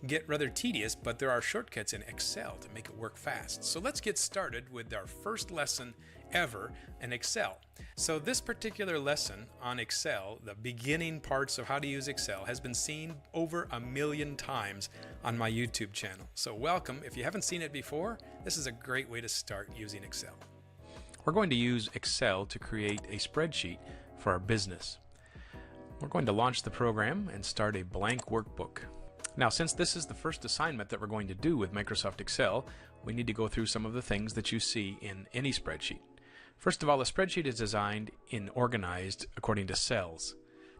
get rather tedious, but there are shortcuts in Excel to make it work fast. So let's get started with our first lesson ever in Excel. So this particular lesson on Excel, the beginning parts of how to use Excel, has been seen over 1 million times on my YouTube channel. So welcome. If you haven't seen it before, this is a great way to start using Excel. We're going to use Excel to create a spreadsheet for our business. We're going to launch the program and start a blank workbook. Now, since this is the first assignment that we're going to do with Microsoft Excel, we need to go through some of the things that you see in any spreadsheet. First of all, a spreadsheet is designed and organized according to cells.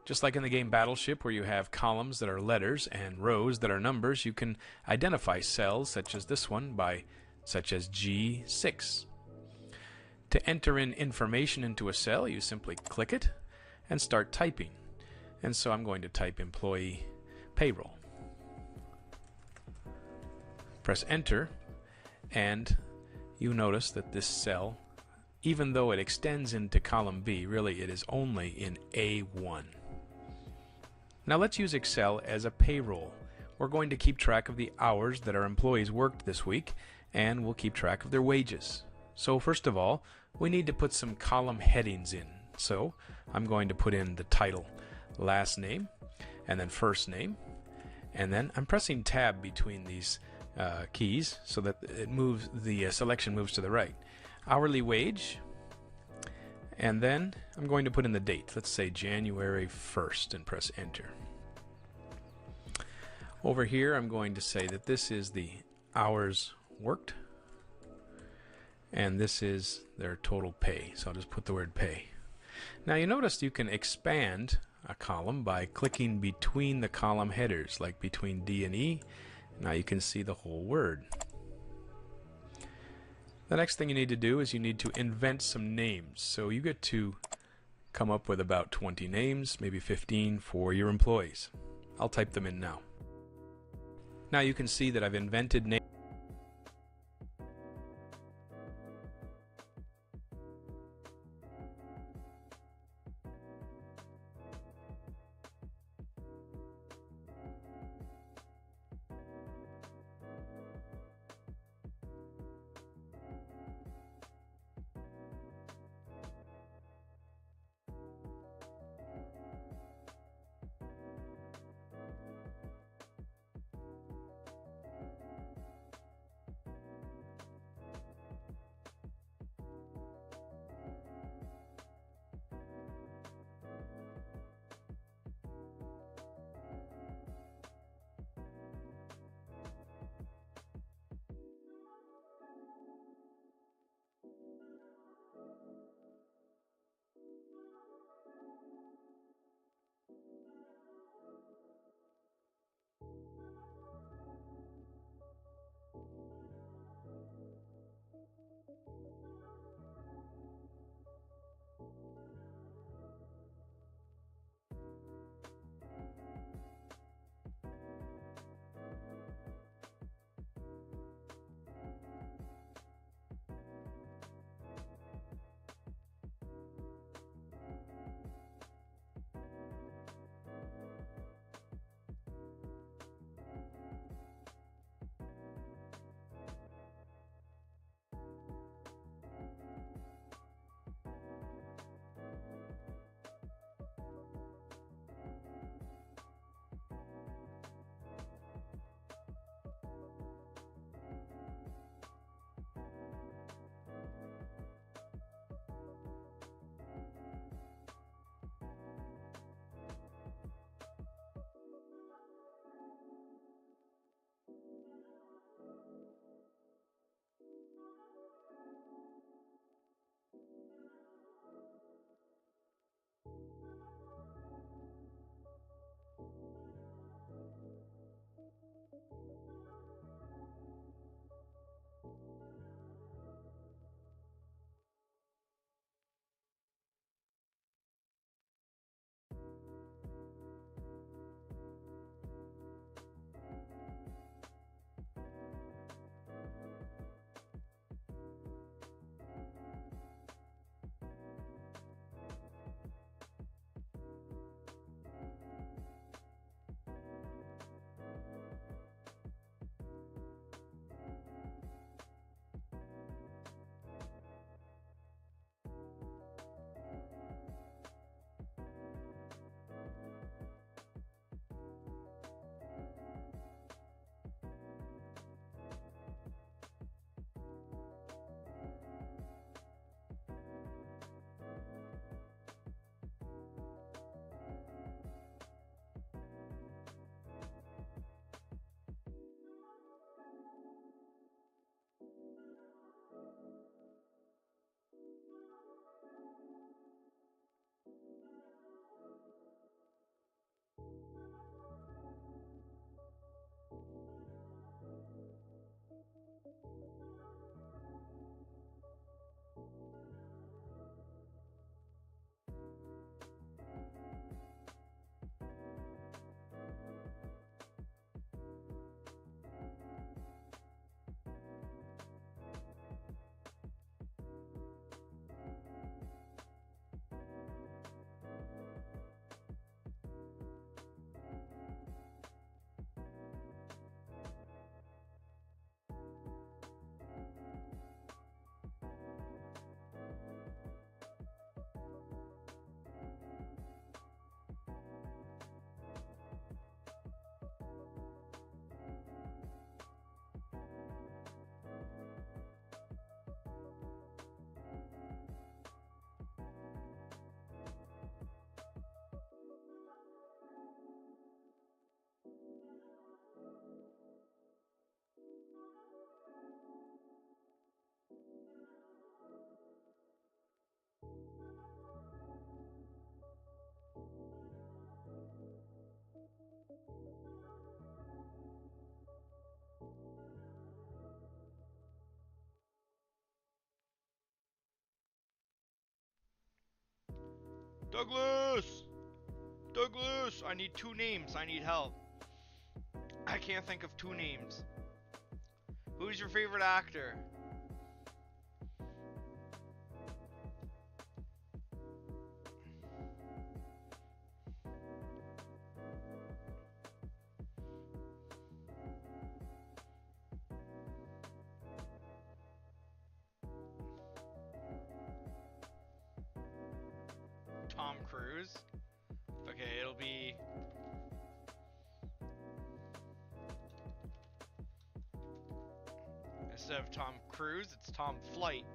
Just like in the game Battleship, where you have columns that are letters and rows that are numbers, you can identify cells such as this one such as G6. To enter in information into a cell, you simply click it and start typing. And so I'm going to type employee payroll. Press enter, and you notice that this cell, even though it extends into column B, really it is only in A1. Now let's use Excel as a payroll. We're going to keep track of the hours that our employees worked this week, and we'll keep track of their wages. So first of all, we need to put some column headings in. So I'm going to put in the title, last name, and then first name, and then I'm pressing tab between these keys so that the selection moves to the right. Hourly wage, and then I'm going to put in the date. Let's say January 1st and press enter. Over here I'm going to say that this is the hours worked, and this is their total pay. So I'll just put the word pay. Now you notice you can expand a column by clicking between the column headers, like between D and E. Now you can see the whole word. The next thing you need to do is you need to invent some names. So you get to come up with about 20 names, maybe 15 for your employees. I'll type them in now. Now you can see that I've invented names. Douglas! Douglas! I need 2 names. I need help. I can't think of 2 names. Who's your favorite actor? Tom Cruise? Okay, it'll be... Instead of Tom Cruise, it's Tom Flight.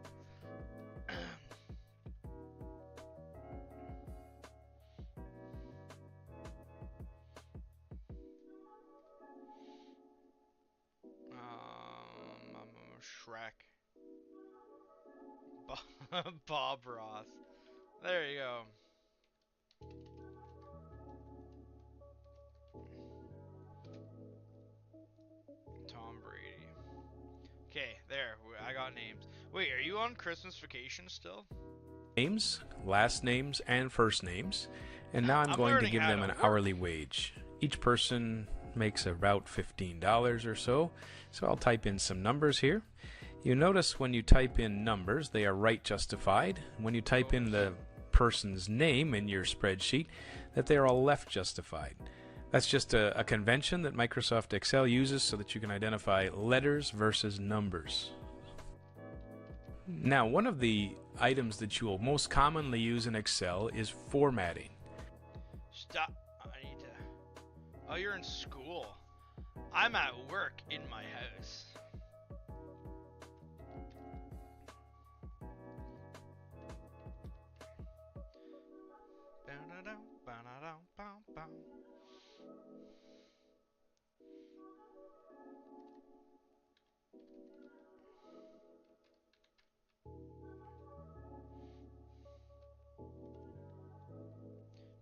Shrek. Bob Ross. There you go. Tom Brady. Okay, there. I got names. Wait, are you on Christmas vacation still? Names, last names, and first names. And now I'm going to give them an hourly wage. Each person makes about $15 or so. So I'll type in some numbers here. You notice when you type in numbers, they are right justified. When you type in the person's name in your spreadsheet, that they are all left justified. That's just a convention that Microsoft Excel uses so that you can identify letters versus numbers. Now, one of the items that you will most commonly use in Excel is formatting. Stop. I need to... Oh, you're in school. I'm at work in my house.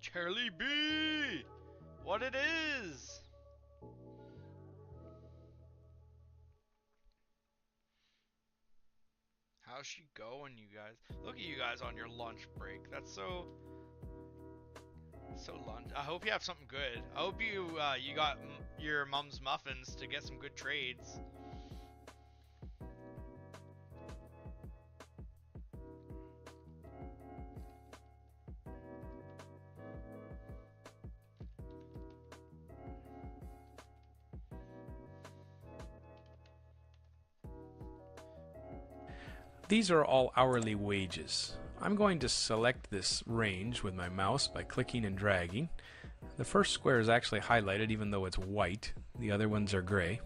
Charlie B! What it is? How's she going, you guys? Look at you guys on your lunch break. That's so lunch. I hope you have something good. I hope you you got your mom's muffins to get some good trades. These are all hourly wages. I'm going to select this range with my mouse by clicking and dragging. The first square is actually highlighted even though it's white. The other ones are gray.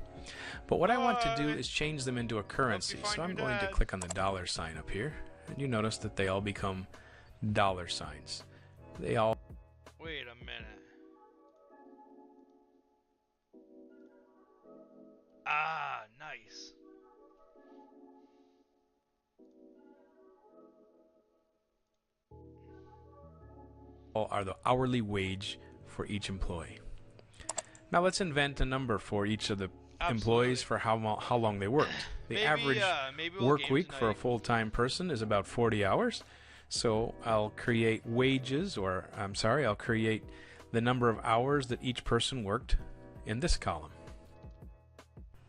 But what I want to do is change them into a currency. So I'm going to click on the dollar sign up here. And you notice that they all become dollar signs. They all... Wait a minute. Ah, nice. Are the hourly wage for each employee. Now let's invent a number for each of the employees for how long they worked. The average work week for a full-time person is about 40 hours. So I'll create wages, or I'm sorry, I'll create the number of hours that each person worked in this column.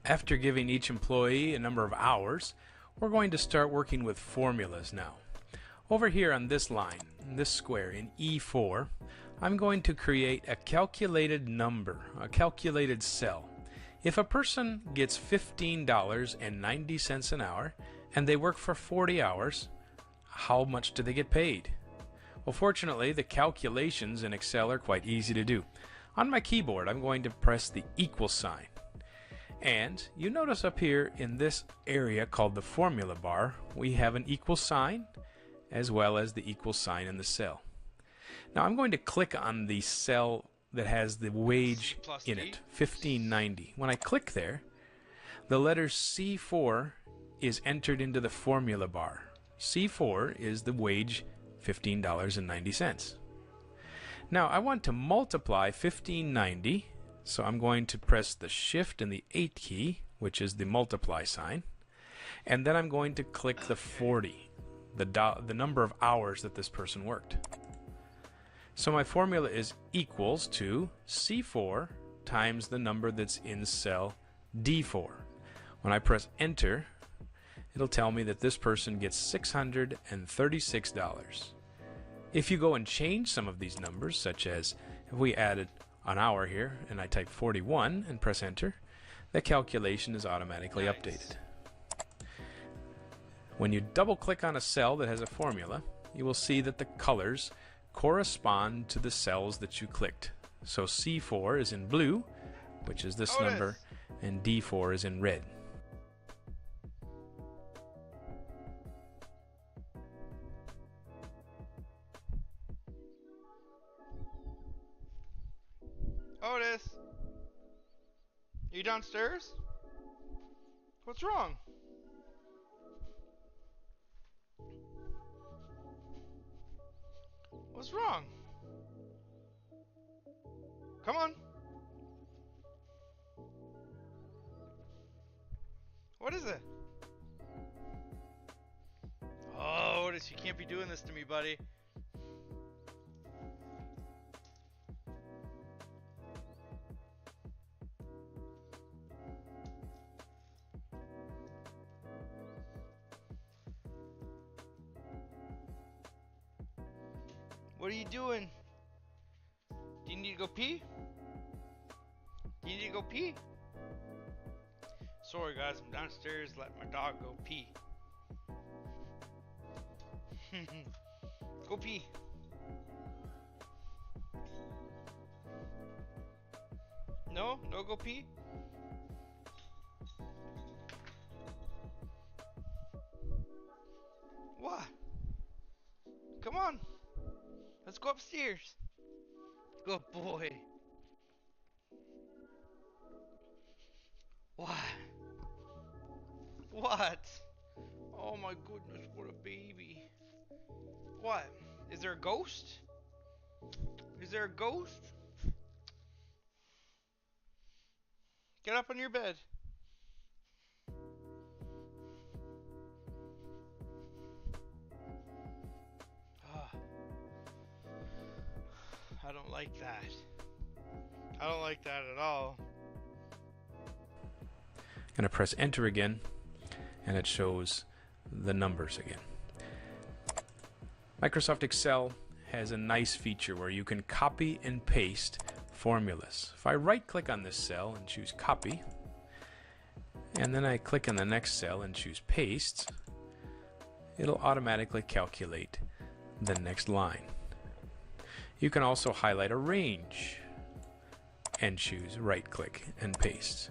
After giving each employee a number of hours, we're going to start working with formulas now. Over here on this line, this square in E4, I'm going to create a calculated number, a calculated cell. If a person gets $15.90 an hour and they work for 40 hours, how much do they get paid? Well, fortunately, the calculations in Excel are quite easy to do. On my keyboard, I'm going to press the equal sign. And you notice up here in this area called the formula bar, we have an equal sign as well as the equal sign in the cell. Now I'm going to click on the cell that has the wage in it, $15.90. When I click there, the letter C4 is entered into the formula bar. C4 is the wage, $15.90. Now I want to multiply $15.90, so I'm going to press the Shift and the 8 key, which is the multiply sign, and then I'm going to click the 40. The number of hours that this person worked. So my formula is equals to C4 times the number that's in cell D4. When I press enter, it'll tell me that this person gets $636. If you go and change some of these numbers, such as if we added an hour here and I type 41 and press enter, the calculation is automatically updated. When you double click on a cell that has a formula, you will see that the colors correspond to the cells that you clicked. So C4 is in blue, which is this number, and D4 is in red. Otis, you downstairs? What's wrong? What's wrong? Come on. What is it? Oh, Otis, you can't be doing this to me, buddy. What are you doing? Do you need to go pee? Do you need to go pee? Sorry guys, I'm downstairs letting my dog go pee. Go pee. No? No go pee? What? Come on. Let's go upstairs. Good boy. What? What? Oh my goodness, what a baby. What? Is there a ghost? Is there a ghost? Get up on your bed. I don't like that. I don't like that at all. I'm going to press enter again, and it shows the numbers again. Microsoft Excel has a nice feature where you can copy and paste formulas. If I right click on this cell and choose copy, and then I click on the next cell and choose paste, it'll automatically calculate the next line. You can also highlight a range and choose right click and paste.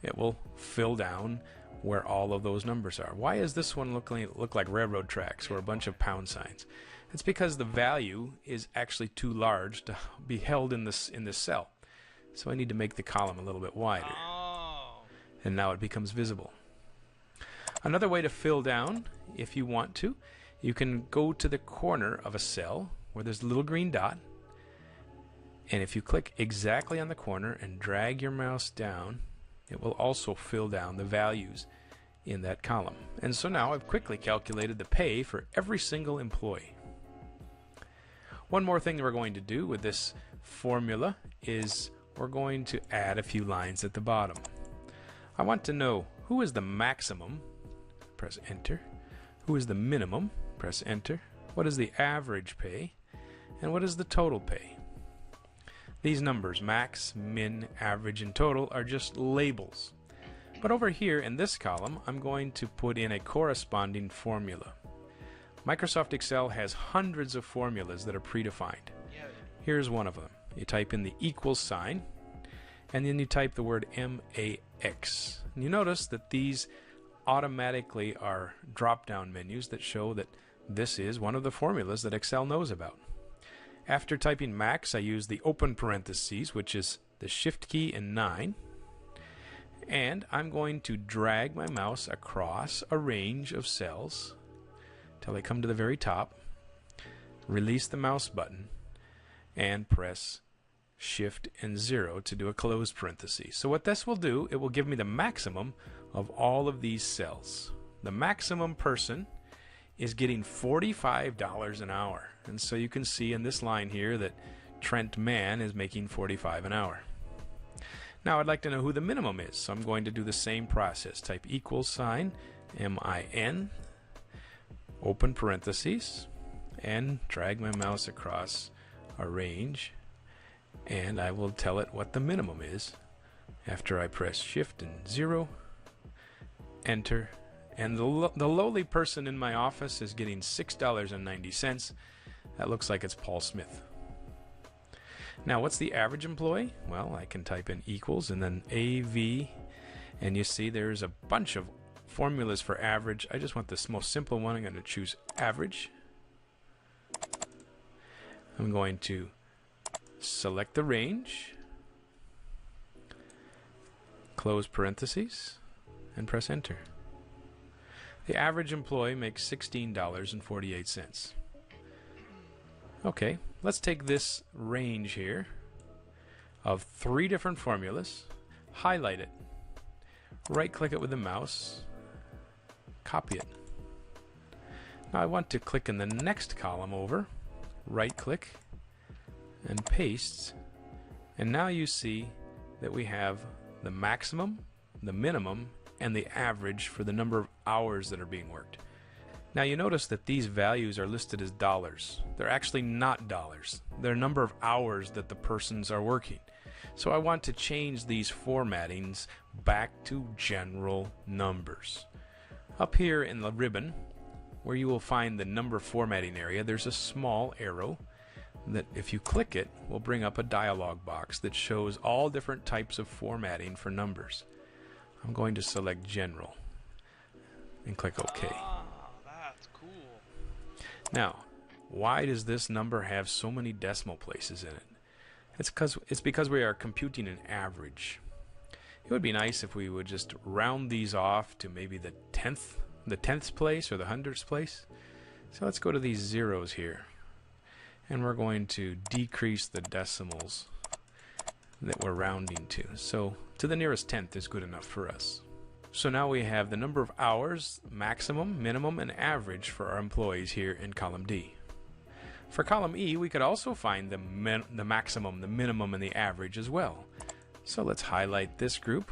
It will fill down where all of those numbers are. Why does this one look like railroad tracks or a bunch of pound signs? It's because the value is actually too large to be held in this cell. So I need to make the column a little bit wider. And now it becomes visible. Another way to fill down, if you want to, you can go to the corner of a cell where there's a little green dot, and if you click exactly on the corner and drag your mouse down, it will also fill down the values in that column. And so now I've quickly calculated the pay for every single employee. One more thing that we're going to do with this formula is we're going to add a few lines at the bottom. I want to know who is the maximum, press enter, who is the minimum, press enter, what is the average pay, and what is the total pay. These numbers, max, min, average, and total, are just labels. But over here in this column, I'm going to put in a corresponding formula. Microsoft Excel has hundreds of formulas that are predefined. Here's one of them. You type in the equals sign, and then you type the word MAX. And you notice that these automatically are drop-down menus that show that this is one of the formulas that Excel knows about. After typing max, I use the open parentheses, which is the shift key and 9. And I'm going to drag my mouse across a range of cells till I come to the very top, release the mouse button, and press shift and 0 to do a close parenthesis. So what this will do, it will give me the maximum of all of these cells. The maximum person is getting $45 an hour. And so you can see in this line here that Trent Mann is making $45 an hour. Now I'd like to know who the minimum is, so I'm going to do the same process. Type equals sign, MIN, open parentheses, and drag my mouse across a range, and I will tell it what the minimum is after I press Shift and 0, enter, and the lowly person in my office is getting $6.90. That looks like it's Paul Smith. Now, what's the average employee? Well, I can type in equals and then AV, and you see there's a bunch of formulas for average. I just want this most simple one. I'm going to choose average. I'm going to select the range, close parentheses, and press enter. The average employee makes $16.48. Okay, let's take this range here of 3 different formulas, highlight it, right click it with the mouse, copy it. Now I want to click in the next column over, right click and paste, and now you see that we have the maximum, the minimum, and the average for the number of hours that are being worked. Now you notice that these values are listed as dollars. They're actually not dollars. They're number of hours that the persons are working. So I want to change these formattings back to general numbers. Up here in the ribbon, where you will find the number formatting area, there's a small arrow that if you click it will bring up a dialog box that shows all different types of formatting for numbers. I'm going to select general and click OK. That's cool. Now, why does this number have so many decimal places in it? It's because we are computing an average. It would be nice if we would just round these off to maybe the 10th place or the 100th place. So let's go to these zeros here, and we're going to decrease the decimals that we're rounding to. So to the nearest 10th is good enough for us. So now we have the number of hours, maximum, minimum, and average for our employees here in column D. For column E, we could also find the maximum, the minimum, and the average as well. So let's highlight this group.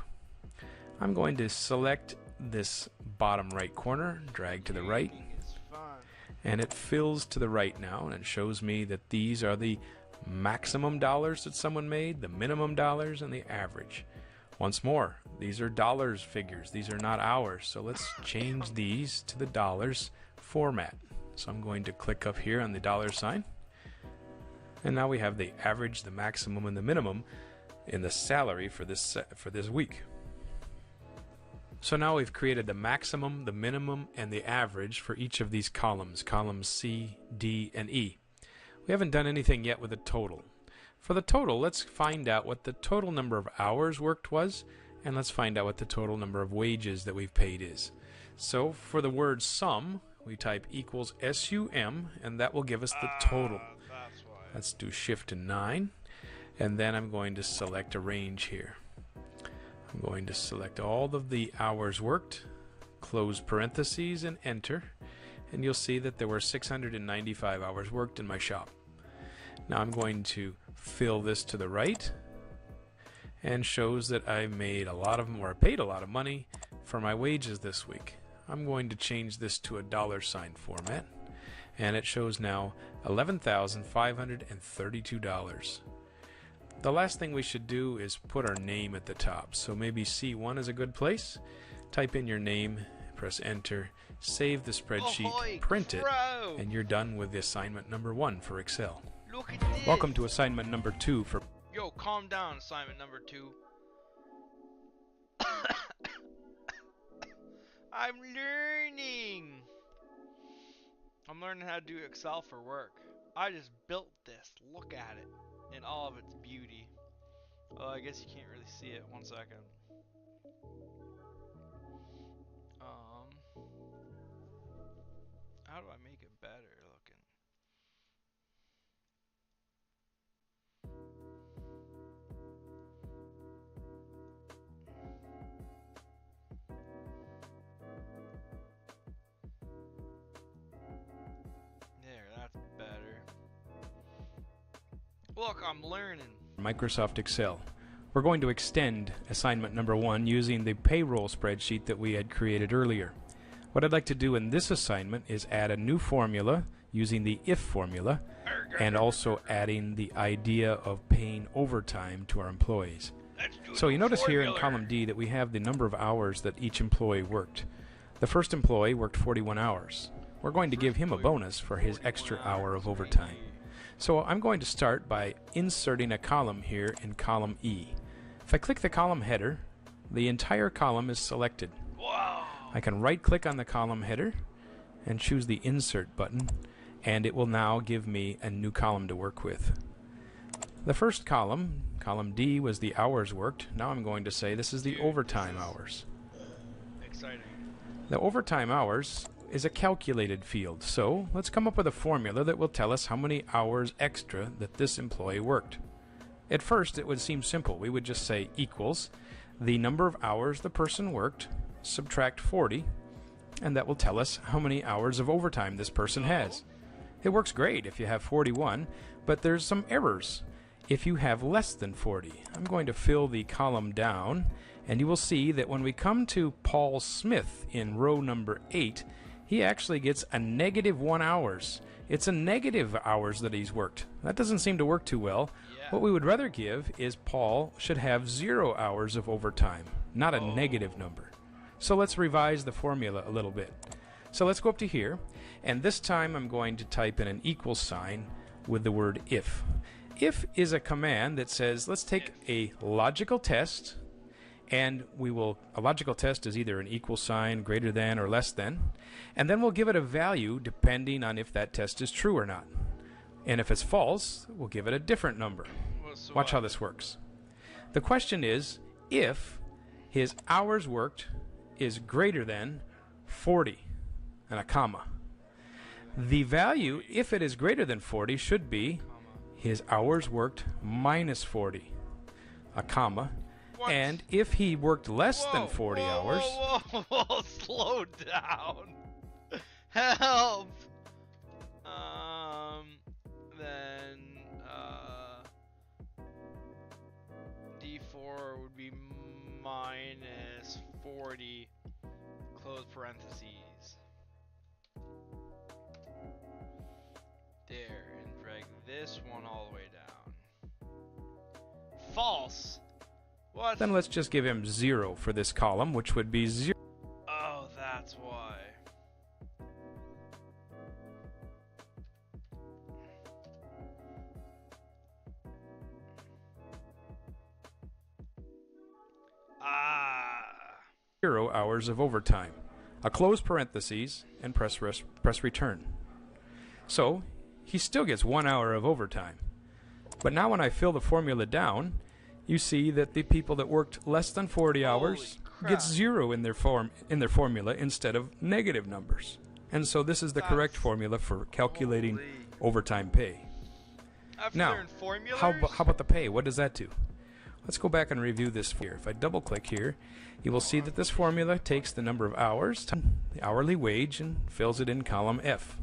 I'm going to select this bottom right corner, drag to the right, and it fills to the right now, and it shows me that these are the maximum dollars that someone made, the minimum dollars, and the average. Once more, these are dollars figures. These are not hours. So let's change these to the dollars format. So I'm going to click up here on the dollar sign. And now we have the average, the maximum, and the minimum in the salary for this week. So now we've created the maximum, the minimum, and the average for each of these columns C, D, and E. We haven't done anything yet with the total. For the total, let's find out what the total number of hours worked was, and let's find out what the total number of wages that we've paid is. So for the word sum, we type equals SUM, and that will give us the total. That's why. Let's do Shift and 9, and then I'm going to select a range here. I'm going to select all of the hours worked, close parentheses, and enter, and you'll see that there were 695 hours worked in my shop. Now I'm going to fill this to the right, and shows that I made a lot of, or paid a lot of money for my wages this week. I'm going to change this to a dollar sign format, and it shows now $11,532. The last thing we should do is put our name at the top. So maybe C1 is a good place. Type in your name, press enter, save the spreadsheet, Ahoy, print it, crow! and you're done with assignment number 1 for Excel. Look at this. Welcome to assignment number 2 for... Yo, calm down, assignment number 2. I'm learning. I'm learning how to do Excel for work. I just built this. Look at it in all of its beauty. Oh, I guess you can't really see it. 1 second. How do I make it better looking? Look, I'm learning. Microsoft Excel. We're going to extend assignment number 1 using the payroll spreadsheet that we had created earlier. What I'd like to do in this assignment is add a new formula using the if formula and also adding the idea of paying overtime to our employees. So you notice here in column D that we have the number of hours that each employee worked. The first employee worked 41 hours. We're going to give him a bonus for his extra hour of overtime. So I'm going to start by inserting a column here in column E. If I click the column header, the entire column is selected. Wow. I can right-click on the column header and choose the Insert button, and it will now give me a new column to work with. The first column, column D, was the hours worked. Now I'm going to say this is the overtime hours. Exciting. The overtime hours is a calculated field, so let's come up with a formula that will tell us how many hours extra that this employee worked. At first it would seem simple. We would just say equals the number of hours the person worked, subtract 40, and that will tell us how many hours of overtime this person has. It works great if you have 41, but there's some errors if you have less than 40. I'm going to fill the column down, and you will see that when we come to Paul Smith in row number 8, he actually gets a -1 hours. It's a negative hours that he's worked. That doesn't seem to work too well. Yeah. What we would rather give is Paul should have 0 hours of overtime, not a negative number. So let's revise the formula a little bit. So let's go up to here, and this time I'm going to type in an equal sign with the word if. If is a command that says let's take a logical test, and a logical test is either an equal sign, greater than, or less than, and then we'll give it a value depending on if that test is true or not. And if it's false, we'll give it a different number. Watch how this works. The question is if his hours worked is greater than 40 and a comma. The value, if it is greater than 40, should be his hours worked minus 40, a comma. What? And if he worked less than 40 hours... Whoa, slow down. Help. Then, D4 would be minus 40, close parentheses. There, and drag this one all the way down. False. What? Then let's just give him 0 for this column, which would be 0. Oh, that's why. Ah. 0 hours of overtime. A close parentheses and press return. So he still gets 1 hour of overtime. But now when I fill the formula down, you see that the people that worked less than 40 hours get 0 in their formula instead of negative numbers. And so this is the correct formula for calculating overtime pay. Now, how about the pay? What does that do? Let's go back and review this here. If I double click here, you will see that this formula takes the number of hours, the hourly wage, and fills it in column F.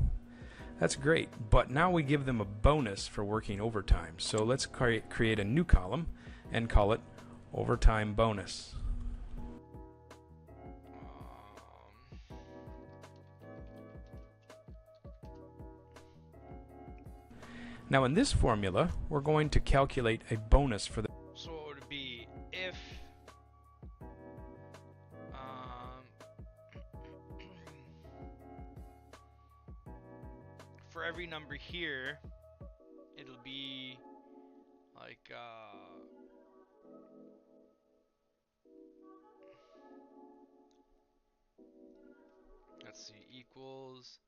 That's great, but now we give them a bonus for working overtime. So let's create a new column and call it overtime bonus. Now in this formula, we're going to calculate a bonus for the... So it would be if for every number here, it'll be like let's see, equals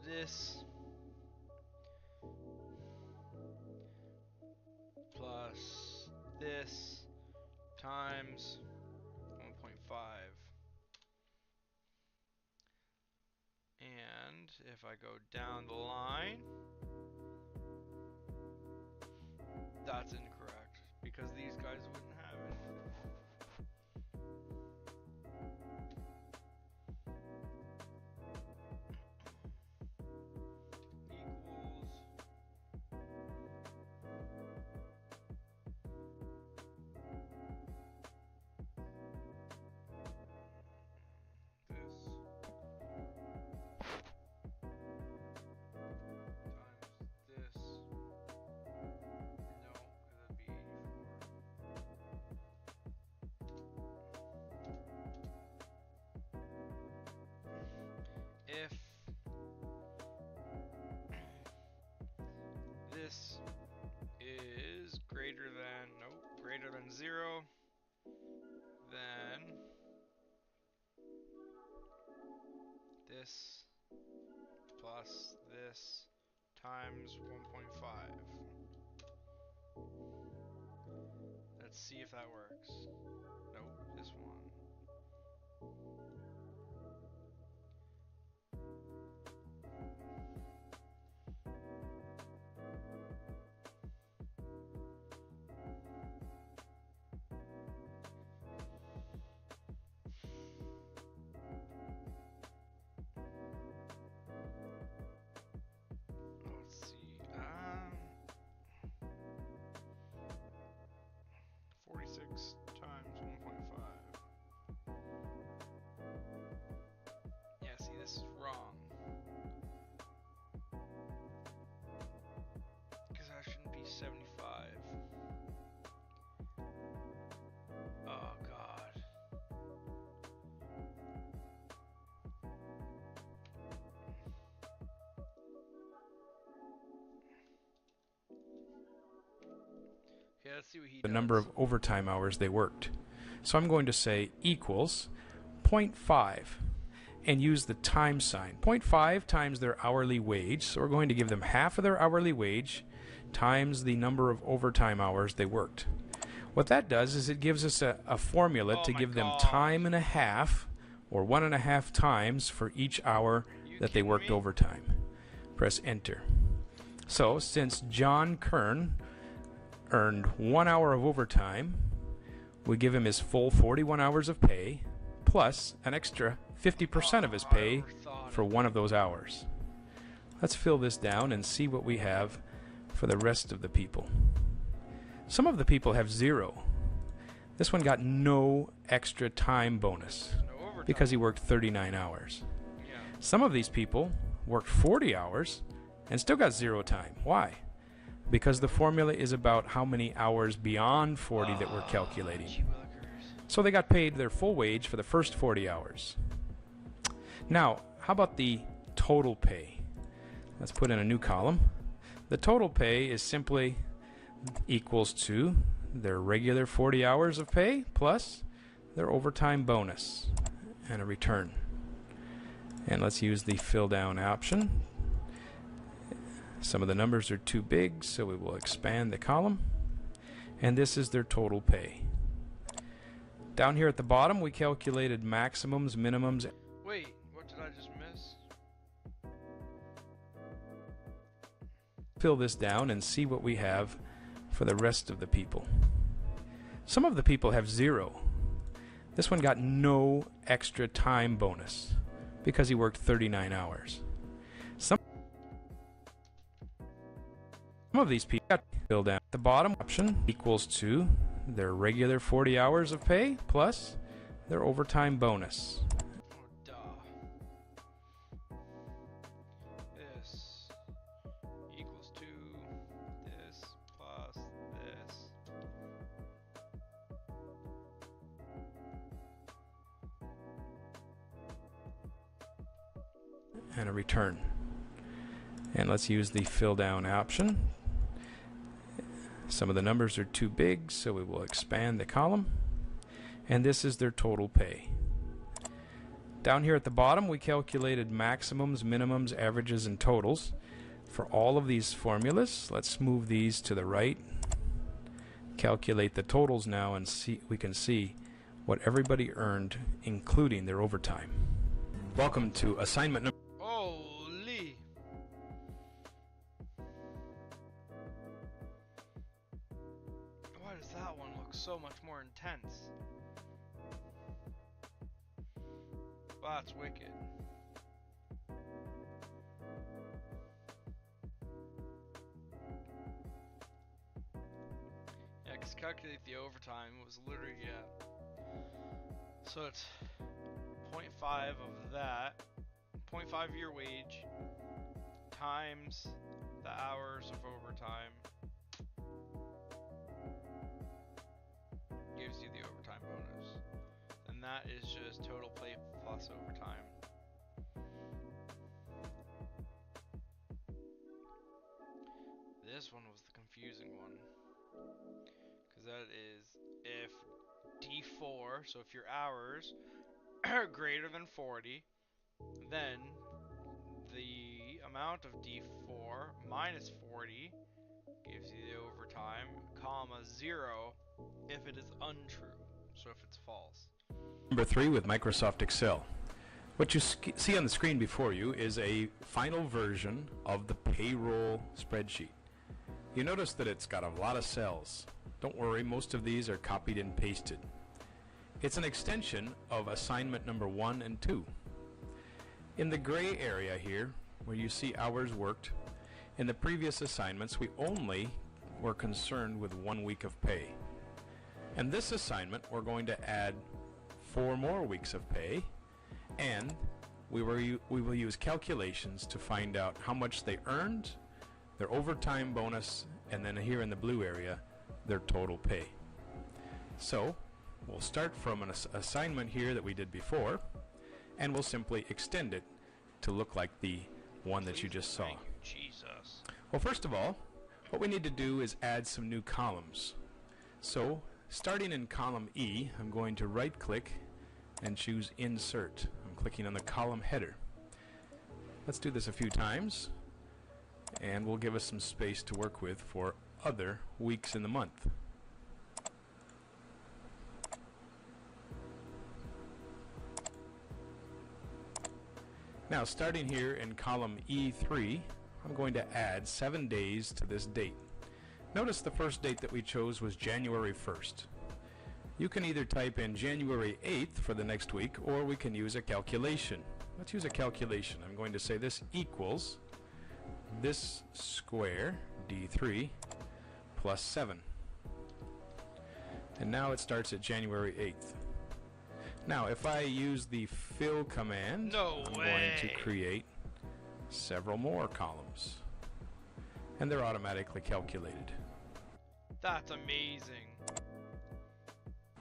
this plus this times 1.5. And if I go down the line, that's incorrect because these guys wouldn't have it. Equals 0, then this plus this times 1.5. Let's see if that works. Nope, this one. Let's see. 46 times 1.5. Yeah, see, this is wrong. Because that shouldn't be 75. Oh, God. Okay, let's see what he The does. number of overtime hours they worked. So I'm going to say equals 0.5 and use the times sign. 0.5 times their hourly wage. So we're going to give them half of their hourly wage times the number of overtime hours they worked. What that does is it gives us a formula Oh to my give them God. time and a half, or 1.5 times for each hour that they kidding worked me? overtime. Press enter. So since John Kern earned 1 hour of overtime, we give him his full 41 hours of pay, plus an extra 50% of his pay for one of those hours. Let's fill this down and see what we have for the rest of the people. Some of the people have 0. This one got no extra time bonus No overtime. because he worked 39 hours. Yeah. Some of these people worked 40 hours and still got 0 time. Why? Because the formula is about how many hours beyond 40 that we're calculating. Gee willikers. So they got paid their full wage for the first 40 hours. Now, how about the total pay? Let's put in a new column. The total pay is simply equals to their regular 40 hours of pay plus their overtime bonus, and a return. And let's use the fill down option. Some of the numbers are too big, so we will expand the column. And this is their total pay. Down here at the bottom, we calculated maximums, minimums. Wait, what did I just miss? Fill this down and see what we have for the rest of the people. Some of the people have 0. This one got no extra time bonus because he worked 39 hours. Some of these people got filled down. The bottom option equals to their regular 40 hours of pay plus their overtime bonus. Oh, duh. This equals to this plus this. And a return. And let's use the fill down option. Some of the numbers are too big, so we will expand the column. And this is their total pay. Down here at the bottom, we calculated maximums, minimums, averages, and totals for all of these formulas. Let's move these to the right. Calculate the totals now, and we can see what everybody earned, including their overtime. Welcome to assignment number. Holy! Why does that one look so much more intense? Wow, that's wicked. Yeah, because calculate the overtime was literally, yeah. So it's 0.5 of that, 0.5 your wage, times the hours of overtime, gives you the overtime bonus. And that is just total pay plus overtime. This one was the confusing one, because that is if D4, so if your hours are greater than 40, then the amount of D4 minus 40 gives you the overtime, comma 0 if it is untrue, so if it's false. Number 3 with Microsoft Excel. What you see on the screen before you is a final version of the payroll spreadsheet. You notice that it's got a lot of cells. Don't worry, most of these are copied and pasted. It's an extension of assignment number 1 and 2. In the gray area here, where you see hours worked, in the previous assignments we only were concerned with 1 week of pay. And this assignment we're going to add 4 more weeks of pay, and we will use calculations to find out how much they earned, their overtime bonus, and then here in the blue area, their total pay. So we'll start from an assignment here that we did before, and we'll simply extend it to look like the one that you just saw. Thank you, Jesus. Well, first of all, what we need to do is add some new columns. So starting in column E, I'm going to right click and choose Insert. I'm clicking on the column header. Let's do this a few times, and we'll give us some space to work with for other weeks in the month. Now, starting here in column E3, I'm going to add 7 days to this date. Notice the first date that we chose was January 1st. You can either type in January 8th for the next week, or we can use a calculation. Let's use a calculation. I'm going to say this equals this square, D3, plus 7. And now it starts at January 8th. Now, if I use the fill command, I'm going to create several more columns, and they're automatically calculated. That's amazing.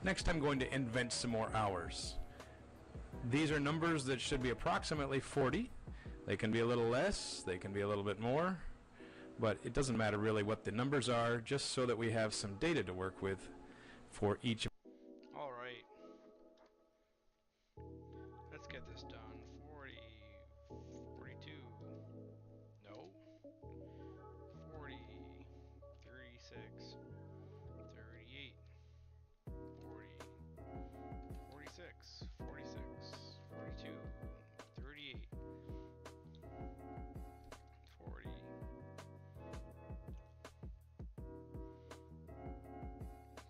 Next, I'm going to invent some more hours. These are numbers that should be approximately 40. They can be a little less, they can be a little bit more, but it doesn't matter really what the numbers are, just so that we have some data to work with for each. All right. Let's get this done. 40, 42, no, 40, 36, 38, 40, 46, 46, 42, 38, 40,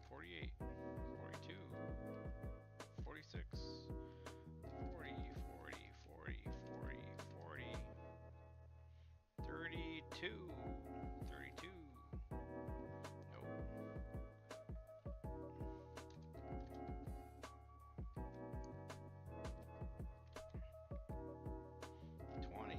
48, 42, 46, 40, 40, 40, 40, 40, 32, 32, nope. 20.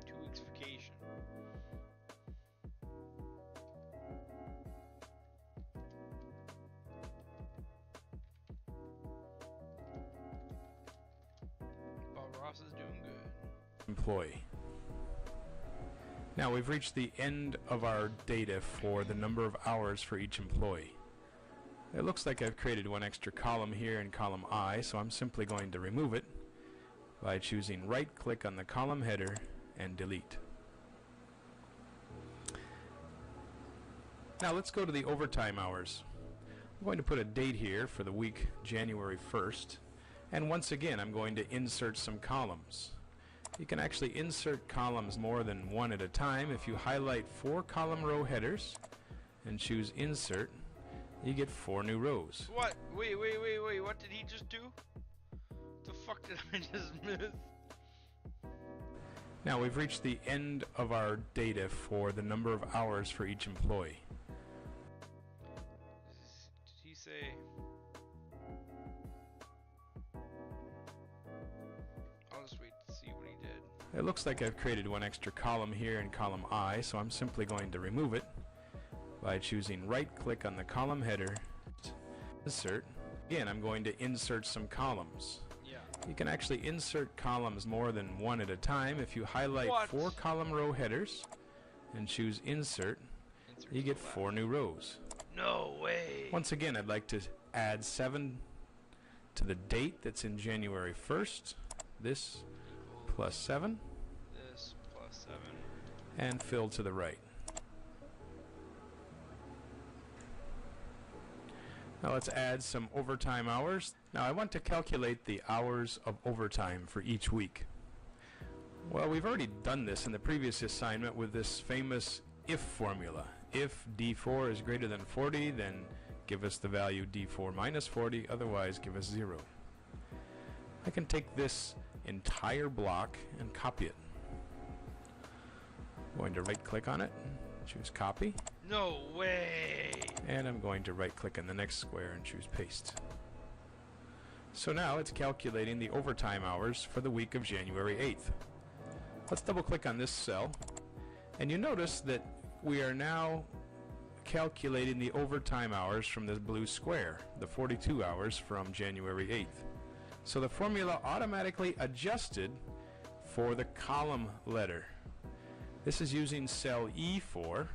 2 weeks vacation. Bob Ross is doing good. Employee. Now we've reached the end of our data for the number of hours for each employee. It looks like I've created one extra column here in column I, so I'm simply going to remove it by choosing right click on the column header and delete. Now let's go to the overtime hours. I'm going to put a date here for the week January 1st, and once again I'm going to insert some columns. You can actually insert columns more than one at a time. If you highlight 4 column row headers and choose insert, you get 4 new rows. What? Wait, what did he just do? The fuck did I just miss? Now we've reached the end of our data for the number of hours for each employee. Did he say? I'll just wait to see what he did. It looks like I've created one extra column here in column I, so I'm simply going to remove it by choosing right click on the column header, insert. Again, I'm going to insert some columns. Yeah. You can actually insert columns more than one at a time. If you highlight What? 4 column row headers and choose insert, you get 4 new rows. No way. Once again, I'd like to add 7 to the date that's in January 1st. This plus 7. This plus 7. And fill to the right. Now let's add some overtime hours. Now I want to calculate the hours of overtime for each week. Well, we've already done this in the previous assignment with this famous if formula. If D4 is greater than 40, then give us the value D4 minus 40, otherwise give us 0. I can take this entire block and copy it. I'm going to right click on it, choose copy. No way. And I'm going to right click on the next square and choose paste. So now it's calculating the overtime hours for the week of January 8th. Let's double click on this cell, and you notice that we are now calculating the overtime hours from this blue square, the 42 hours from January 8th. So the formula automatically adjusted for the column letter. This is using cell E4.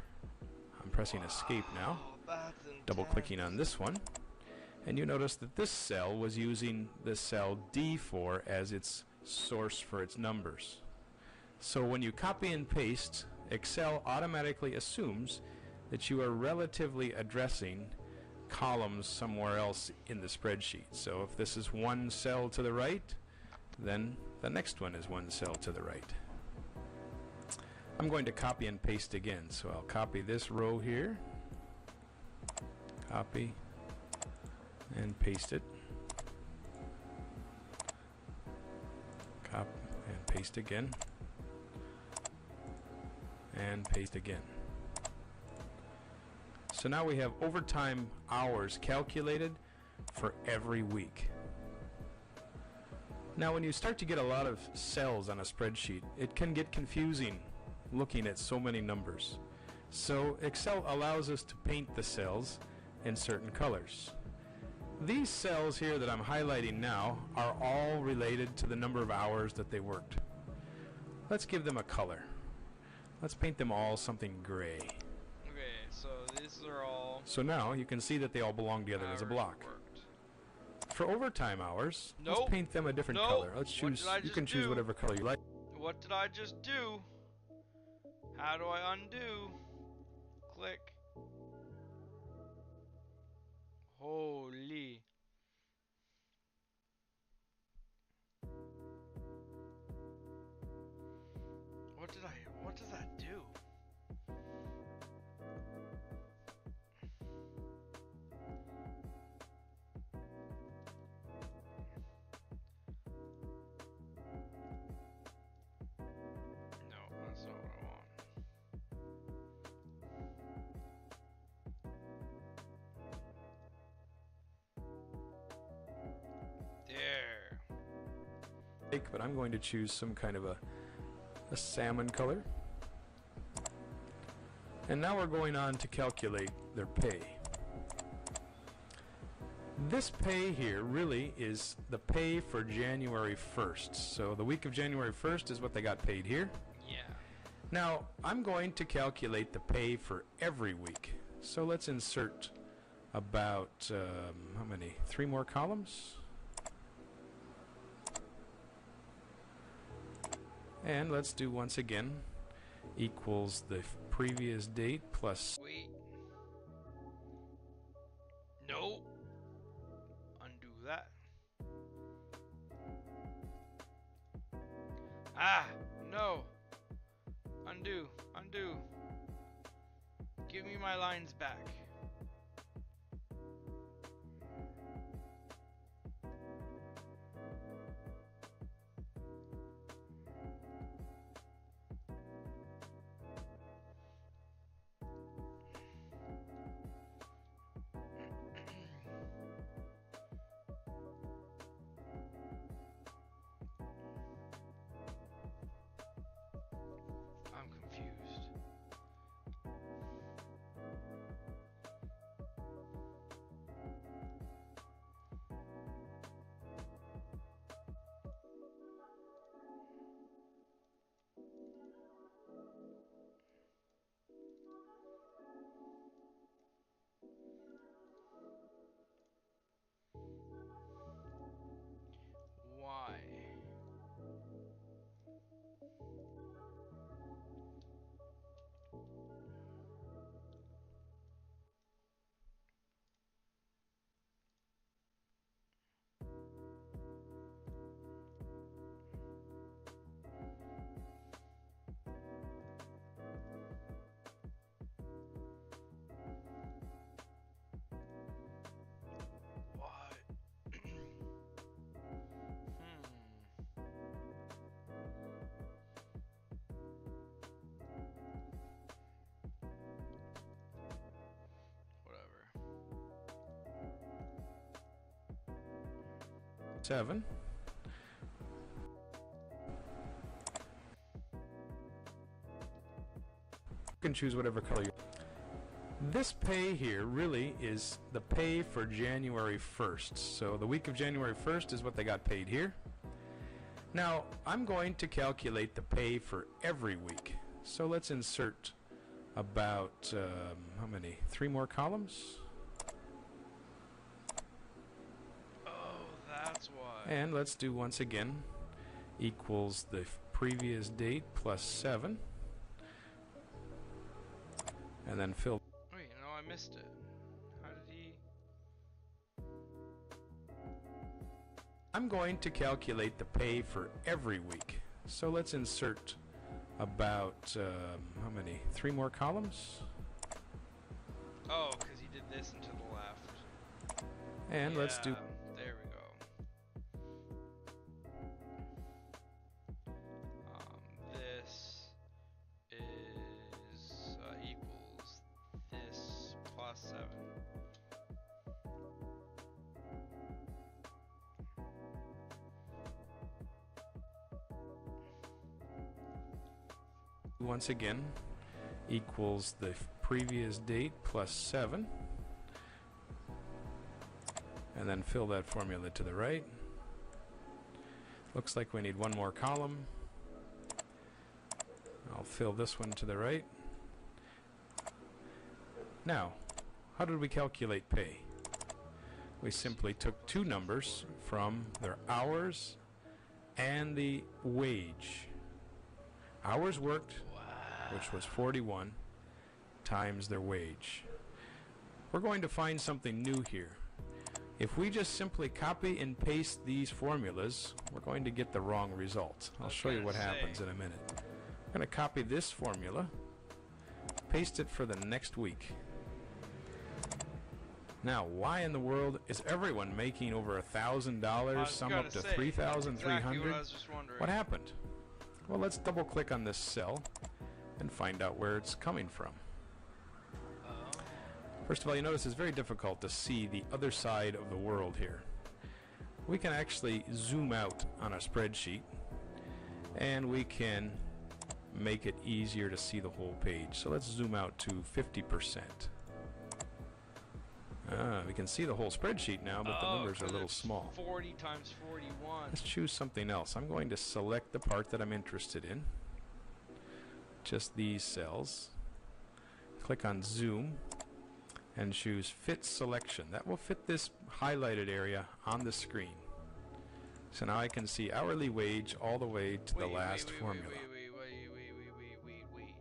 I'm pressing escape now, double clicking on this one, and you notice that this cell was using the cell D4 as its source for its numbers. So when you copy and paste, Excel automatically assumes that you are relatively addressing columns somewhere else in the spreadsheet. So if this is one cell to the right, then the next one is one cell to the right. I'm going to copy and paste again, so I'll copy this row here, copy and paste it, copy and paste again, and paste again. So now we have overtime hours calculated for every week. Now when you start to get a lot of cells on a spreadsheet, it can get confusing looking at so many numbers. So Excel allows us to paint the cells in certain colors. These cells here that I'm highlighting now are all related to the number of hours that they worked. Let's give them a color. Let's paint them all something gray. Okay, so these are all. So now you can see that they all belong together as a block. Worked. For overtime hours, Nope. let's paint them a different Nope. color. Let's What choose. did I You just can choose do? whatever color you like. What did I just do? How do I undo? Click. Holy. What does that do? No, that's not what I want. There. But I'm going to choose some kind of a salmon color. And now we're going on to calculate their pay. This pay here really is the pay for January 1st. So the week of January 1st is what they got paid here. Yeah. Now I'm going to calculate the pay for every week. So let's insert about, how many? 3 more columns? And let's do once again equals the previous date plus. Wait. No. Undo that. Ah, no. Undo, undo. Give me my lines back. I'm confused. Why? What? Whatever. 7. You can choose whatever color you. This pay here really is the pay for January 1st. So the week of January 1st is what they got paid here. Now I'm going to calculate the pay for every week. So let's insert about how many? 3 more columns. Oh, that's why. And let's do once again equals the previous date plus 7. And then fill. Wait, no, I missed it. How did he? I'm going to calculate the pay for every week. So let's insert about how many? 3 more columns. Oh, because he did this and to the left. And let's do. There we go. This is equals this plus 7. Once again equals the previous date plus 7. And then fill that formula to the right. Looks like we need 1 more column. I'll fill this one to the right. Now, how did we calculate pay? We simply took 2 numbers from their hours and the wage. Hours worked, which was 41, times their wage. We're going to find something new here. If we just simply copy and paste these formulas, we're going to get the wrong result. I'll show you what happens in a minute. I'm going to copy this formula, paste it for the next week. Now, why in the world is everyone making over $1,000, some up to $3,300? Exactly what I was just wondering. What happened? Well, let's double click on this cell and find out where it's coming from. First of all, you notice it's very difficult to see the other side of the world here. We can actually zoom out on a spreadsheet and we can make it easier to see the whole page. So let's zoom out to 50%. We can see the whole spreadsheet now, but the numbers are a little small. 40 times 41. Let's choose something else. I'm going to select the part that I'm interested in. Just these cells. Click on Zoom and choose Fit Selection. That will fit this highlighted area on the screen. So now I can see hourly wage all the way to the last formula. Wait.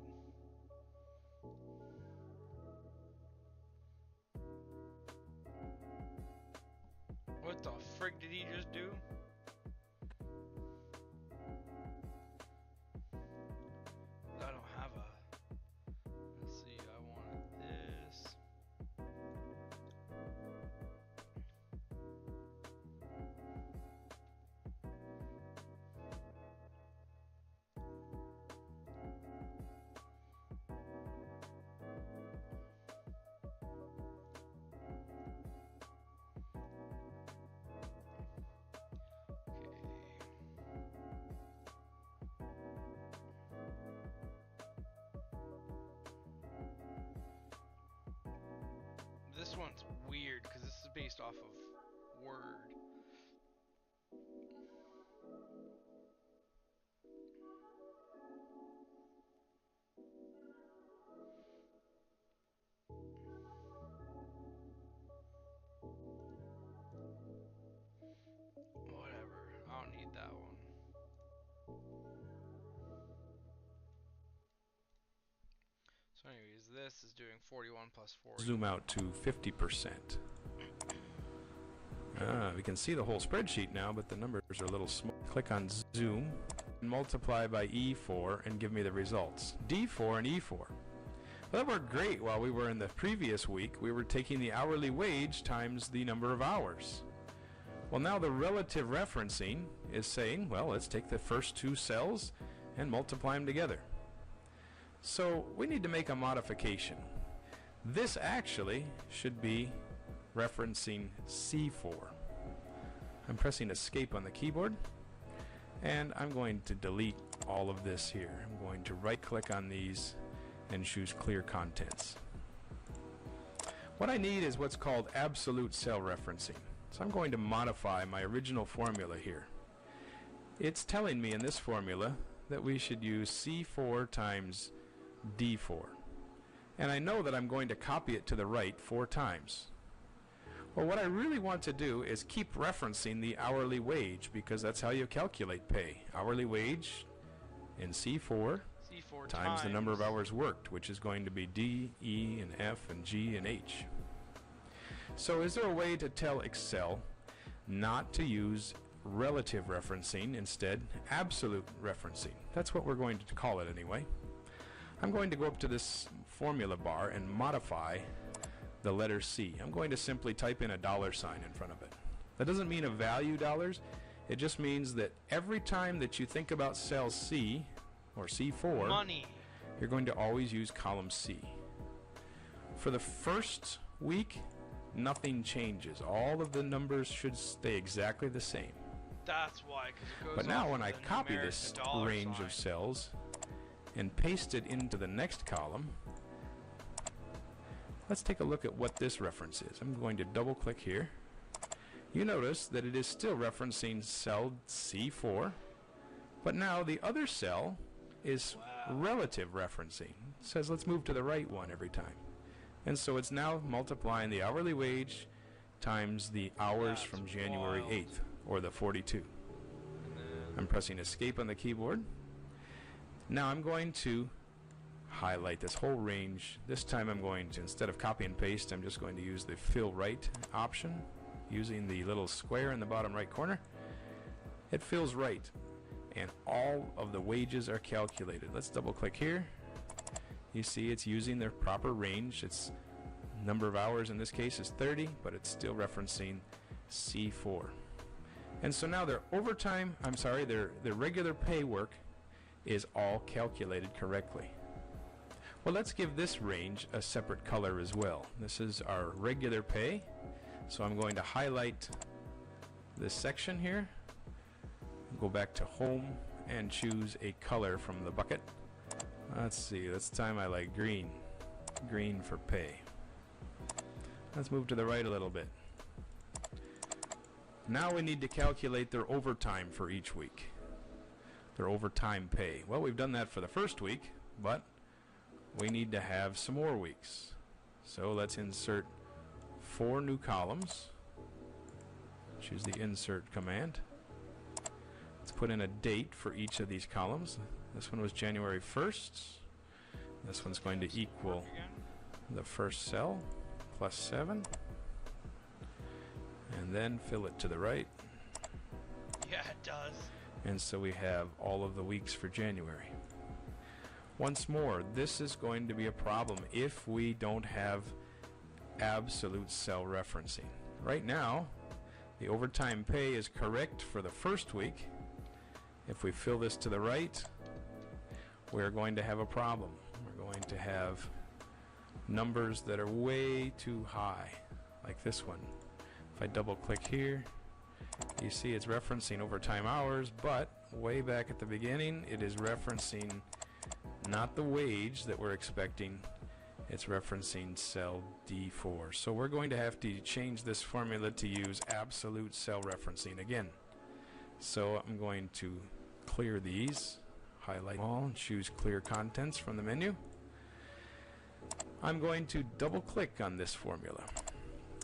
What the frick did he just do? I don't have a... Let's see, I wanted this. This one's weird because this is based off of Word. Whatever, I don't need that one. So anyways, this is doing 41 plus 40. Zoom out to 50%. We can see the whole spreadsheet now, but the numbers are a little small. Click on zoom, multiply by E4, and give me the results. D4 and E4. Well, that worked great while we were in the previous week. We were taking the hourly wage times the number of hours. Well, now the relative referencing is saying, well, let's take the first two cells and multiply them together. So we need to make a modification. This actually should be referencing C4. I'm pressing escape on the keyboard, and I'm going to delete all of this here. I'm going to right click on these and choose clear contents. What I need is what's called absolute cell referencing. So I'm going to modify my original formula here. It's telling me in this formula that we should use C4 times D4. And I know that I'm going to copy it to the right 4 times. Well, what I really want to do is keep referencing the hourly wage, because that's how you calculate pay. Hourly wage in C4 times the number of hours worked, which is going to be D, E, and F, and G, and H. So is there a way to tell Excel not to use relative referencing, instead absolute referencing? That's what we're going to call it anyway. I'm going to go up to this formula bar and modify the letter C. I'm going to simply type in a $sign in front of it. That doesn't mean a value dollars. It just means that every time that you think about cell C or C4, money, you're going to always use column C. For the first week, nothing changes. All of the numbers should stay exactly the same. That's why, 'cause it goes But now off when I the copy numeric, this the dollar range sign. of cells and paste it into the next column, let's take a look at what this reference is. I'm going to double click here. You notice that it is still referencing cell C4, but now the other cell is relative referencing. It says let's move to the right one every time. And so it's now multiplying the hourly wage times the hours That's from January wild. 8th, or the 42. I'm pressing escape on the keyboard. Now I'm going to highlight this whole range. This time I'm going to, instead of copy and paste, I'm just going to use the fill right option using the little square in the bottom right corner. It fills right, and all of the wages are calculated. Let's double click here. You see it's using their proper range. Its number of hours in this case is 30, but it's still referencing C4. And so now their overtime, their regular pay work is all calculated correctly. Well, let's give this range a separate color as well. This is our regular pay. So I'm going to highlight this section here, go back to home, and choose a color from the bucket. Let's see, this time I like green. Green for pay. Let's move to the right a little bit. Now we need to calculate their overtime for each week. Their overtime pay. Well, we've done that for the first week, but we need to have some more weeks. So let's insert 4 new columns. Choose the insert command. Let's put in a date for each of these columns. This one was January 1st. This one's going to equal the first cell plus 7. And then fill it to the right. Yeah, it does. And so we have all of the weeks for January. Once more, this is going to be a problem if we don't have absolute cell referencing. Right now, the overtime pay is correct for the first week. If we fill this to the right, we're going to have a problem. We're going to have numbers that are way too high, like this one. If I double click here, you see it's referencing overtime hours, but way back at the beginning, it is referencing not the wage that we're expecting. It's referencing cell D4. So we're going to have to change this formula to use absolute cell referencing again. So I'm going to clear these, highlight all, and choose clear contents from the menu. I'm going to double click on this formula.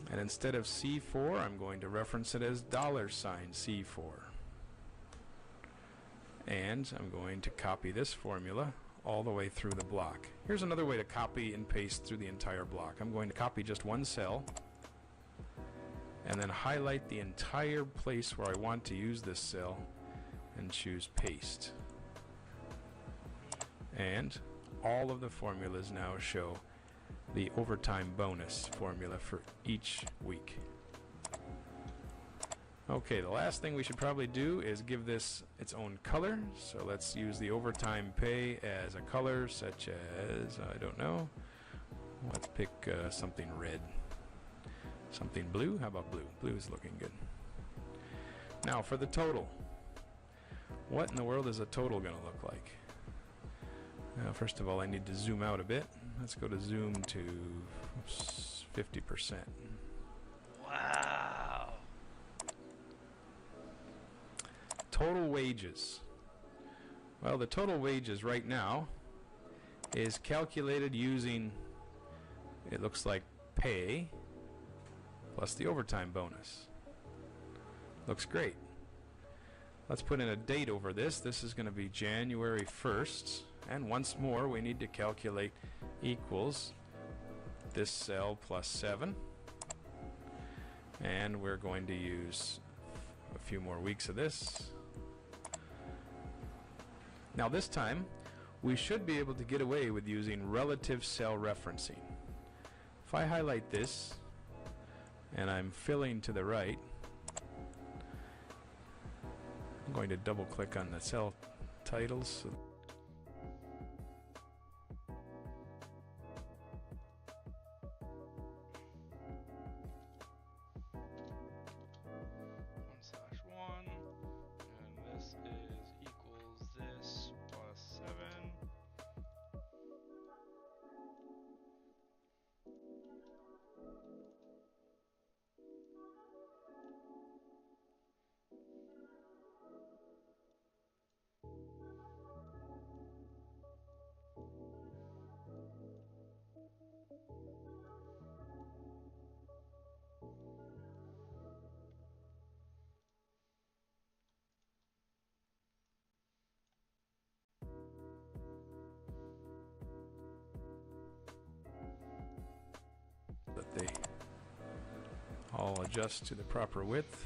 And instead of C4, I'm going to reference it as $C4. And I'm going to copy this formula all the way through the block. Here's another way to copy and paste through the entire block. I'm going to copy just one cell and then highlight the entire place where I want to use this cell and choose paste. And all of the formulas now show the overtime bonus formula for each week. Okay, the last thing we should probably do is give this its own color. So let's use the overtime pay as a color such as, I don't know, let's pick something red. Something blue? How about blue? Blue is looking good. Now for the total. What in the world is a total going to look like? Now, first of all, I need to zoom out a bit. Let's go to zoom to 50%. Wow. Total wages. Well, the total wages right now is calculated using, it looks like, pay plus the overtime bonus. Looks great. Let's put in a date over this. This is going to be January 1st. And once more, we need to calculate equals this cell plus 7. And we're going to use a few more weeks of this. Now this time, we should be able to get away with using relative cell referencing. If I highlight this, and I'm filling to the right, I'm going to double click on the cell titles. That they all adjust to the proper width.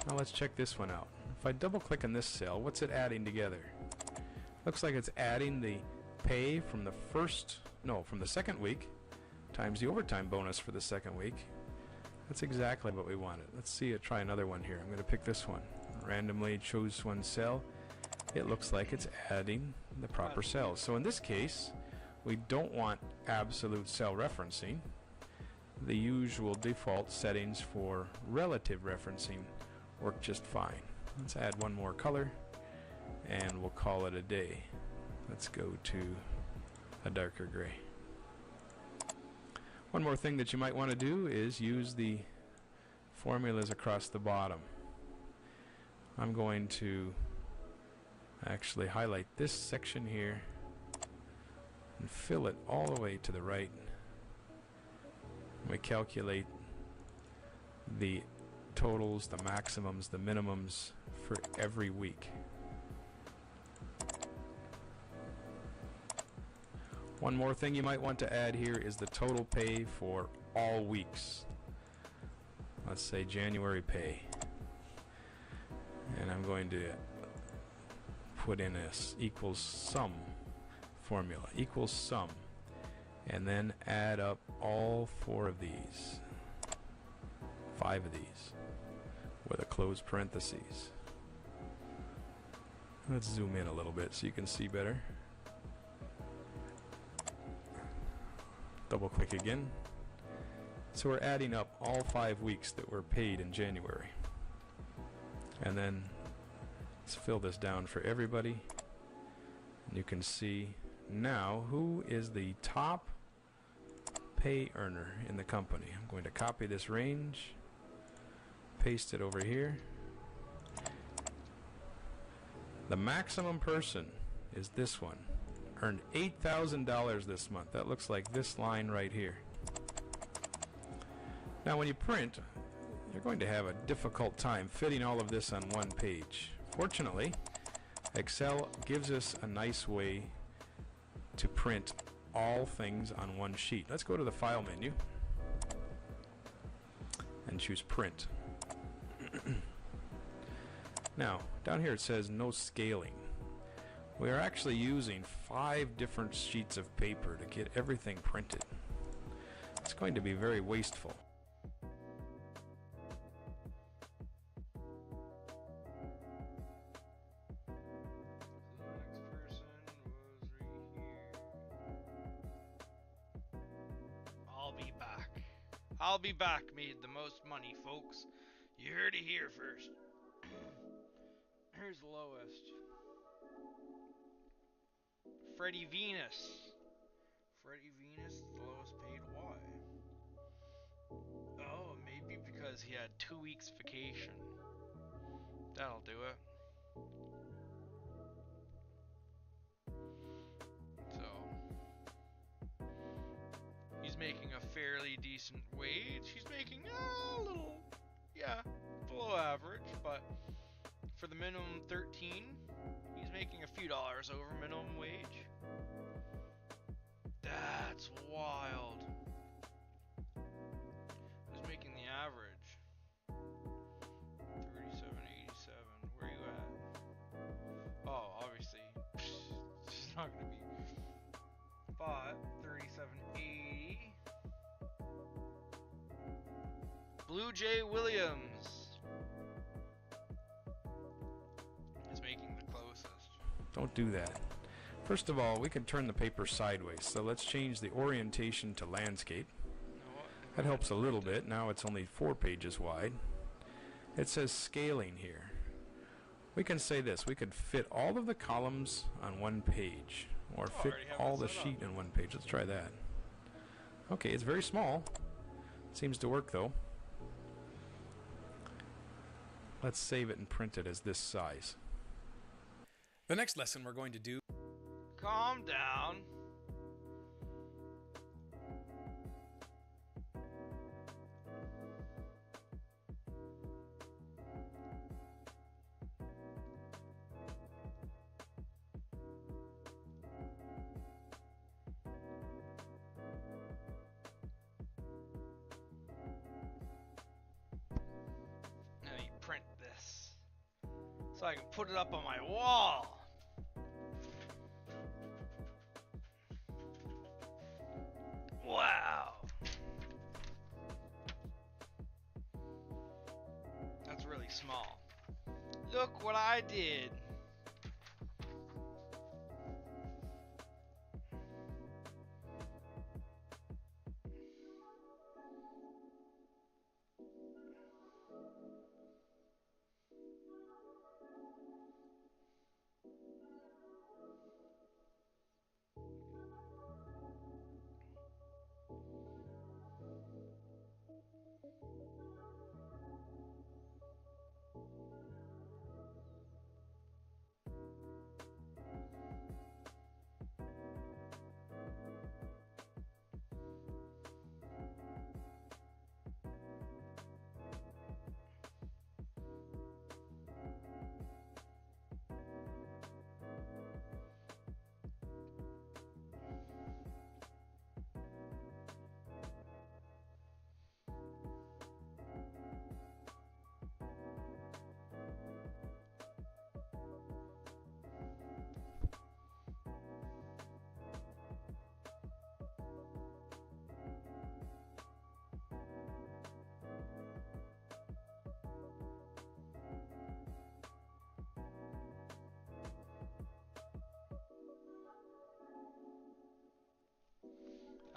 Now let's check this one out. If I double click on this cell, what's it adding together? Looks like it's adding the pay from the second week times the overtime bonus for the second week. That's exactly what we wanted. Let's see it. Try another one here. I'm going to pick this one. Randomly choose one cell. It looks like it's adding the proper cells. So in this case, we don't want absolute cell referencing. The usual default settings for relative referencing work just fine. Let's add one more color and we'll call it a day. Let's go to a darker gray. One more thing that you might want to do is use the formulas across the bottom. I'm going to actually highlight this section here and fill it all the way to the right. We calculate the totals, the maximums, the minimums for every week. One more thing you might want to add here is the total pay for all weeks. Let's say January pay. And I'm going to put in a equals sum formula, equals sum, and then add up all 4 of these, 5 of these, with a closed parentheses. Let's zoom in a little bit so you can see better. Double click again. So we're adding up all 5 weeks that were paid in January. And then let's fill this down for everybody. And you can see now who is the top pay earner in the company. I'm going to copy this range, paste it over here. The maximum person is this one. Earned $8,000 this month. That looks like this line right here. Now when you print, you're going to have a difficult time fitting all of this on one page. Fortunately, Excel gives us a nice way to print all things on one sheet. Let's go to the File menu and choose Print. Now, down here it says no scaling. We are actually using 5 different sheets of paper to get everything printed. It's going to be very wasteful. I'll be back made the most money, folks. You heard it here first. Here's the lowest. Freddie Venus. Freddie Venus is the lowest paid. Why? Oh, maybe because he had 2 weeks vacation. That'll do it. He's making a fairly decent wage. He's making a little, yeah, below average, but for the minimum 13, he's making a few dollars over minimum wage. That's wild. Who's making the average? 37.87. Where are you at? Oh, obviously, it's not gonna be. But 37.80. Blue Jay Williams is making the closest. Don't do that. First of all, we can turn the paper sideways, so let's change the orientation to landscape. That helps a little bit. Now it's only 4 pages wide. It says scaling here. We can say this. We could fit all of the columns on one page, or fit all the sheet in one page. Let's try that. Okay, it's very small. Seems to work though. Let's save it and print it as this size. The next lesson we're going to do. Calm down. Let me print this so I can put it up on my wall. Wow. That's really small. Look what I did.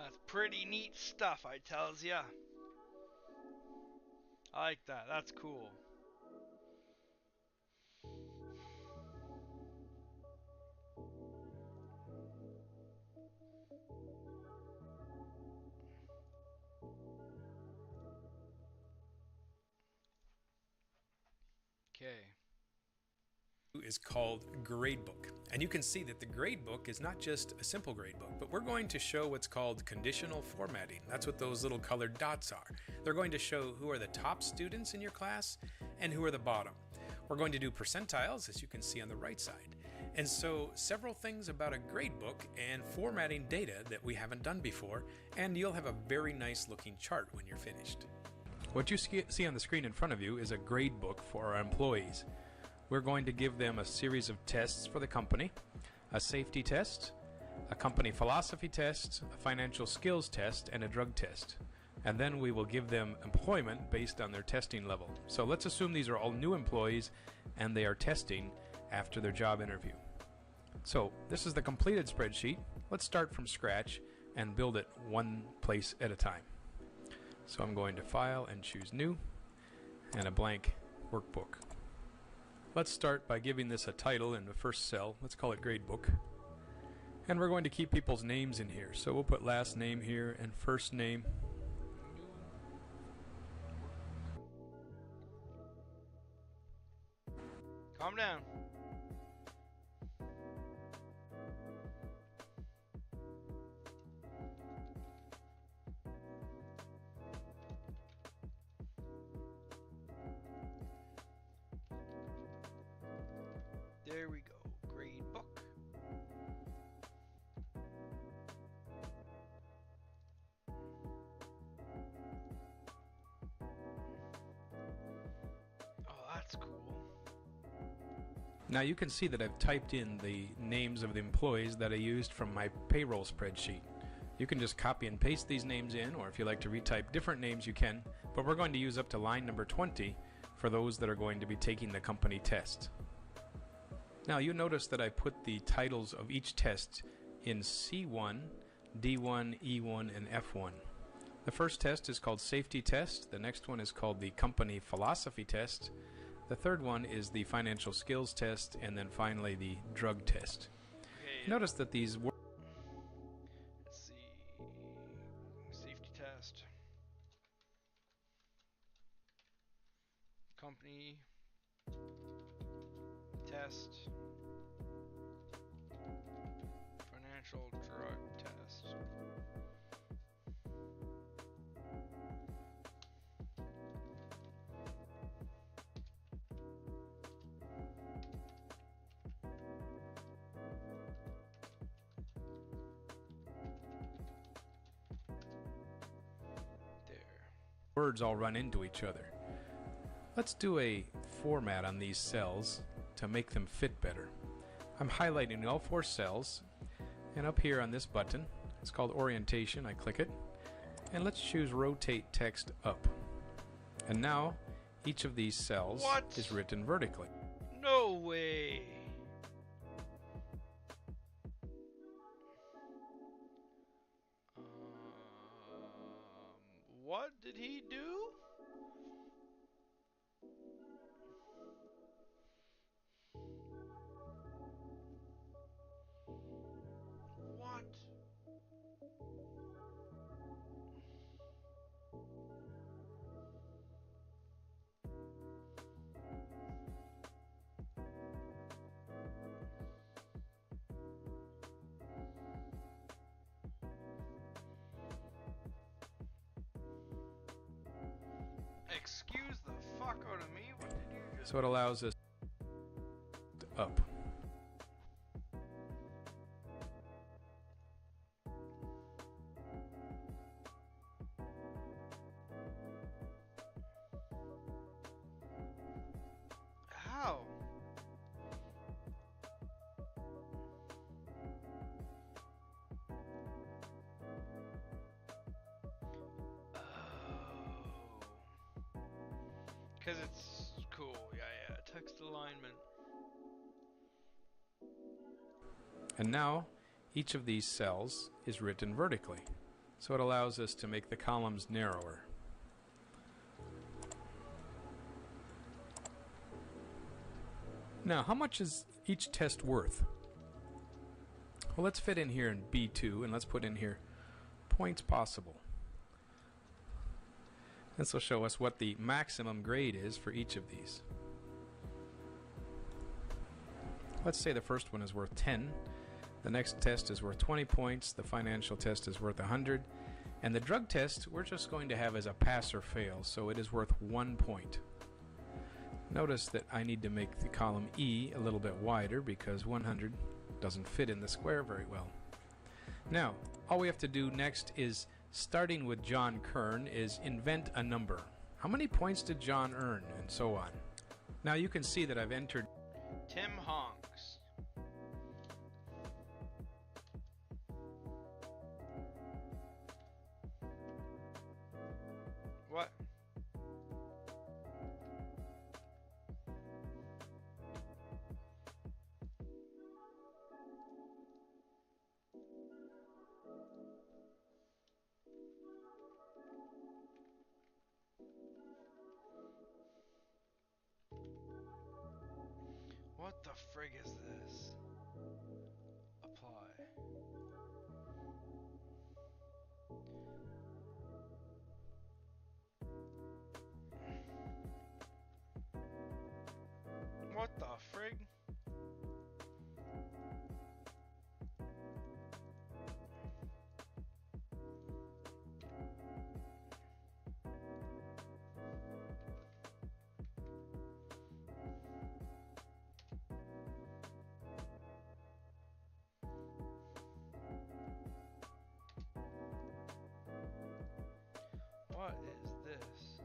That's pretty neat stuff, I tells ya. I like that. That's cool. Okay. Is called gradebook. And you can see that the gradebook is not just a simple gradebook, but we're going to show what's called conditional formatting. That's what those little colored dots are. They're going to show who are the top students in your class and who are the bottom. We're going to do percentiles, as you can see on the right side. And so several things about a gradebook and formatting data that we haven't done before, and you'll have a very nice looking chart when you're finished. What you see on the screen in front of you is a gradebook for our employees. We're going to give them a series of tests for the company, a safety test, a company philosophy test, a financial skills test, and a drug test. And then we will give them employment based on their testing level. So let's assume these are all new employees and they are testing after their job interview. So this is the completed spreadsheet. Let's start from scratch and build it one place at a time. So I'm going to File and choose New and a blank workbook. Let's start by giving this a title in the first cell. Let's call it Gradebook. And we're going to keep people's names in here. So we'll put last name here and first name. Calm down. There we go. Gradebook. Oh, that's cool. Now you can see that I've typed in the names of the employees that I used from my payroll spreadsheet. You can just copy and paste these names in, or if you like to retype different names you can, but we're going to use up to line number 20 for those that are going to be taking the company test. Now you notice that I put the titles of each test in C1, D1, E1, and F1. The first test is called Safety Test, the next one is called the Company Philosophy Test, the third one is the Financial Skills Test, and then finally the Drug Test. Okay. Notice that these words Let's see. Safety test. Company test. Financial drug test. all run into each other. Let's do a format on these cells to make them fit better. I'm highlighting all 4 cells, and up here on this button, it's called Orientation, I click it, and let's choose Rotate Text Up. And now each of these cells is written vertically. No way. What did he do? What? Excuse the fuck out of me? What did you just... So it allows us up. How? Because it's cool, yeah, text alignment. And now each of these cells is written vertically. So it allows us to make the columns narrower. Now, how much is each test worth? Well, let's fit in here in B2, and let's put in here points possible. This will show us what the maximum grade is for each of these. Let's say the first one is worth 10. The next test is worth 20 points. The financial test is worth 100. And the drug test, we're just going to have as a pass or fail, so it is worth 1 point. Notice that I need to make the column E a little bit wider because 100 doesn't fit in the square very well. Now, all we have to do next is, starting with John Kern, is invent a number. How many points did John earn, and so on. Now you can see that I've entered Tim Honks. What? What the frig is this? Apply. What the frig? What is this?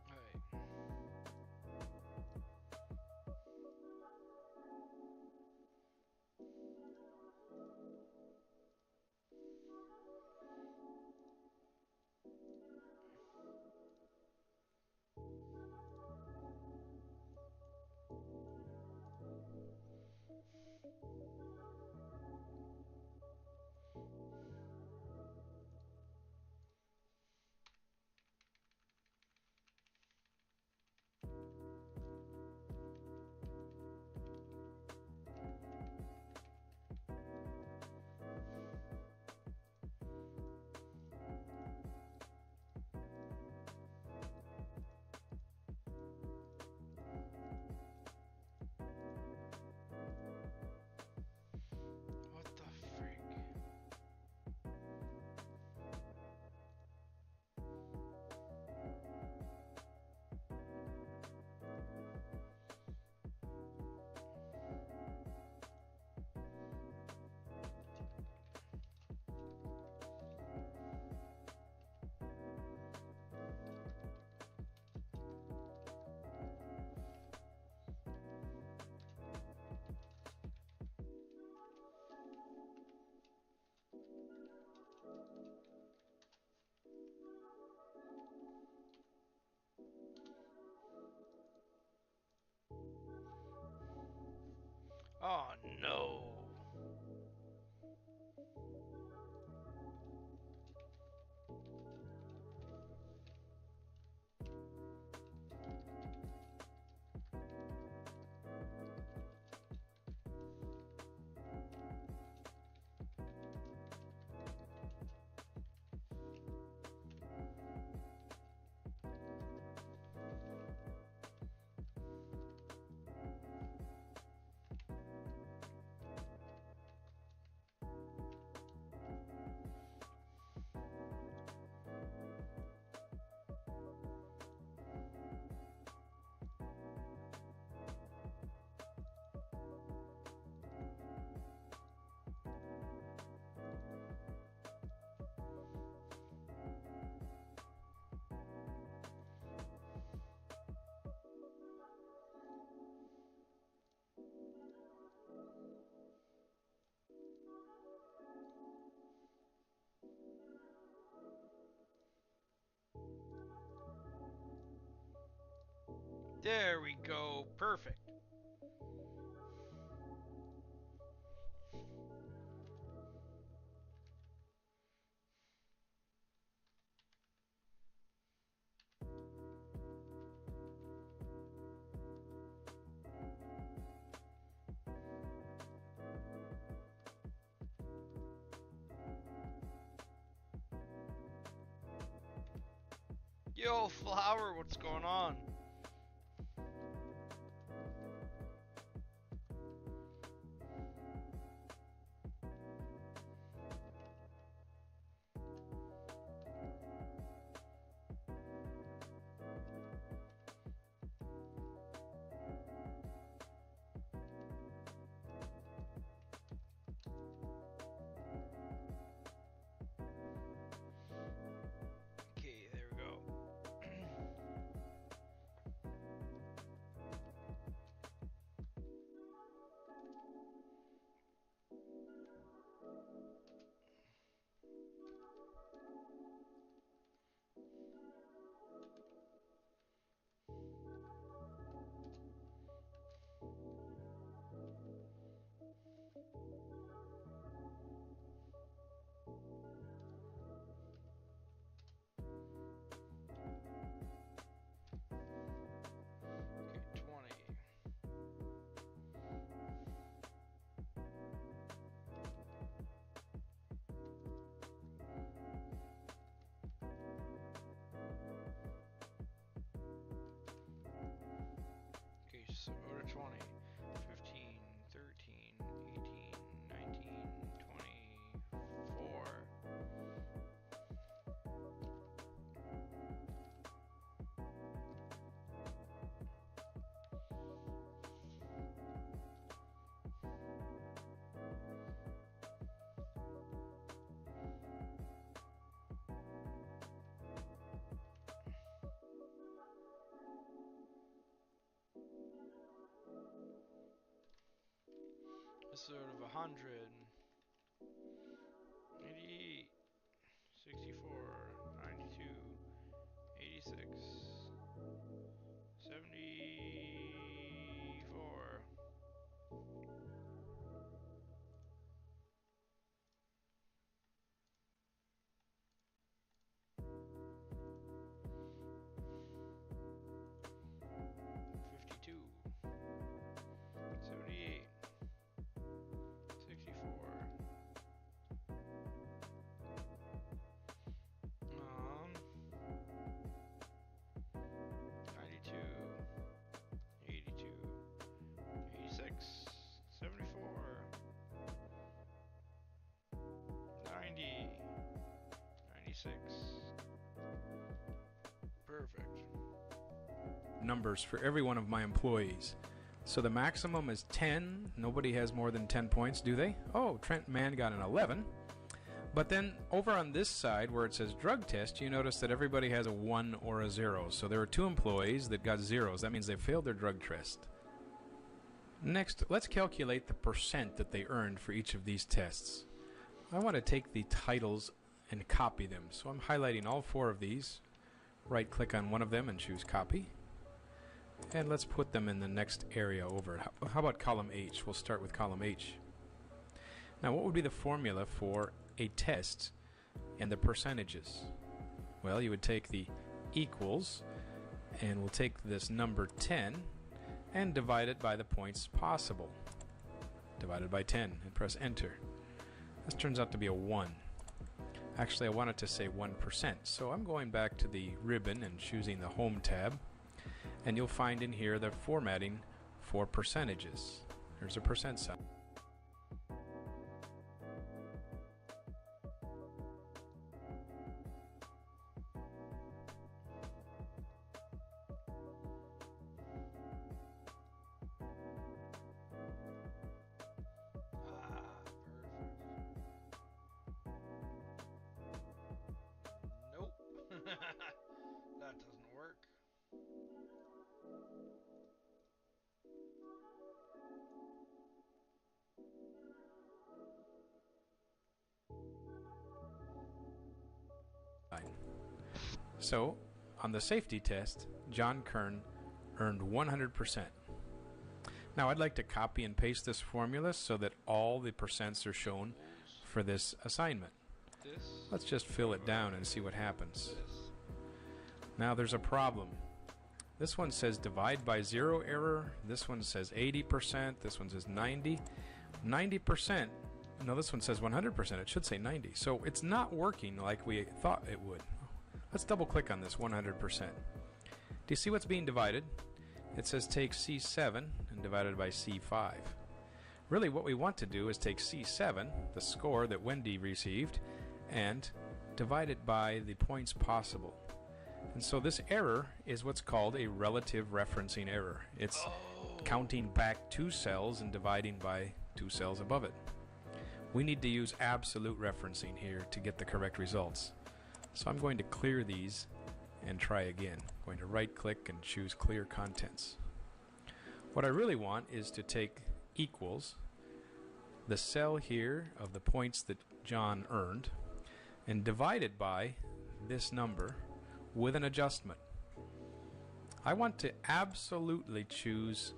Wait. What the frig? Oh no. There we go. Perfect. Yo, Flower, what's going on? Okay, there we go. Okay, 20. Okay, so go to 20. 15, 13, 18, 19, 24. This sort of 100. 88. 64. 92. 86. 74. $52. 78. 64. 92. 82. 86. 74. 90. 96. Perfect. Numbers for every one of my employees. So the maximum is 10. Nobody has more than 10 points, do they? Oh, Trent Mann got an 11. But then over on this side where it says drug test, you notice that everybody has a 1 or a 0. So there are 2 employees that got zeros. That means they failed their drug test. Next, let's calculate the percent that they earned for each of these tests. I want to take the titles and copy them. So I'm highlighting all 4 of these. Right-click on one of them and choose copy. And let's put them in the next area over. How about column H? We'll start with column H. Now, what would be the formula for a test and the percentages? Well, you would take the equals, and we'll take this number 10 and divide it by the points possible. Divided by 10 and press enter. This turns out to be a 1. Actually, I wanted to say 1%, so I'm going back to the ribbon and choosing the Home tab. And you'll find in here the formatting for percentages. There's a percent sign. Nope. That doesn't work. So, on the safety test, John Kern earned 100%. Now I'd like to copy and paste this formula so that all the percents are shown for this assignment. This. Let's just fill it down and see what happens. This. Now there's a problem. This one says divide by 0 error. This one says 80%. This one says 90. 90%. No, this one says 100%. It should say 90. So it's not working like we thought it would. Let's double click on this 100%. Do you see what's being divided? It says take C7 and divide it by C5. Really what we want to do is take C7, the score that Wendy received, and divide it by the points possible. And so this error is what's called a relative referencing error. It's counting back 2 cells and dividing by 2 cells above it. We need to use absolute referencing here to get the correct results. So I'm going to clear these and try again. I'm going to right click and choose clear contents. What I really want is to take equals the cell here of the points that John earned and divide it by this number with an adjustment. I want to absolutely choose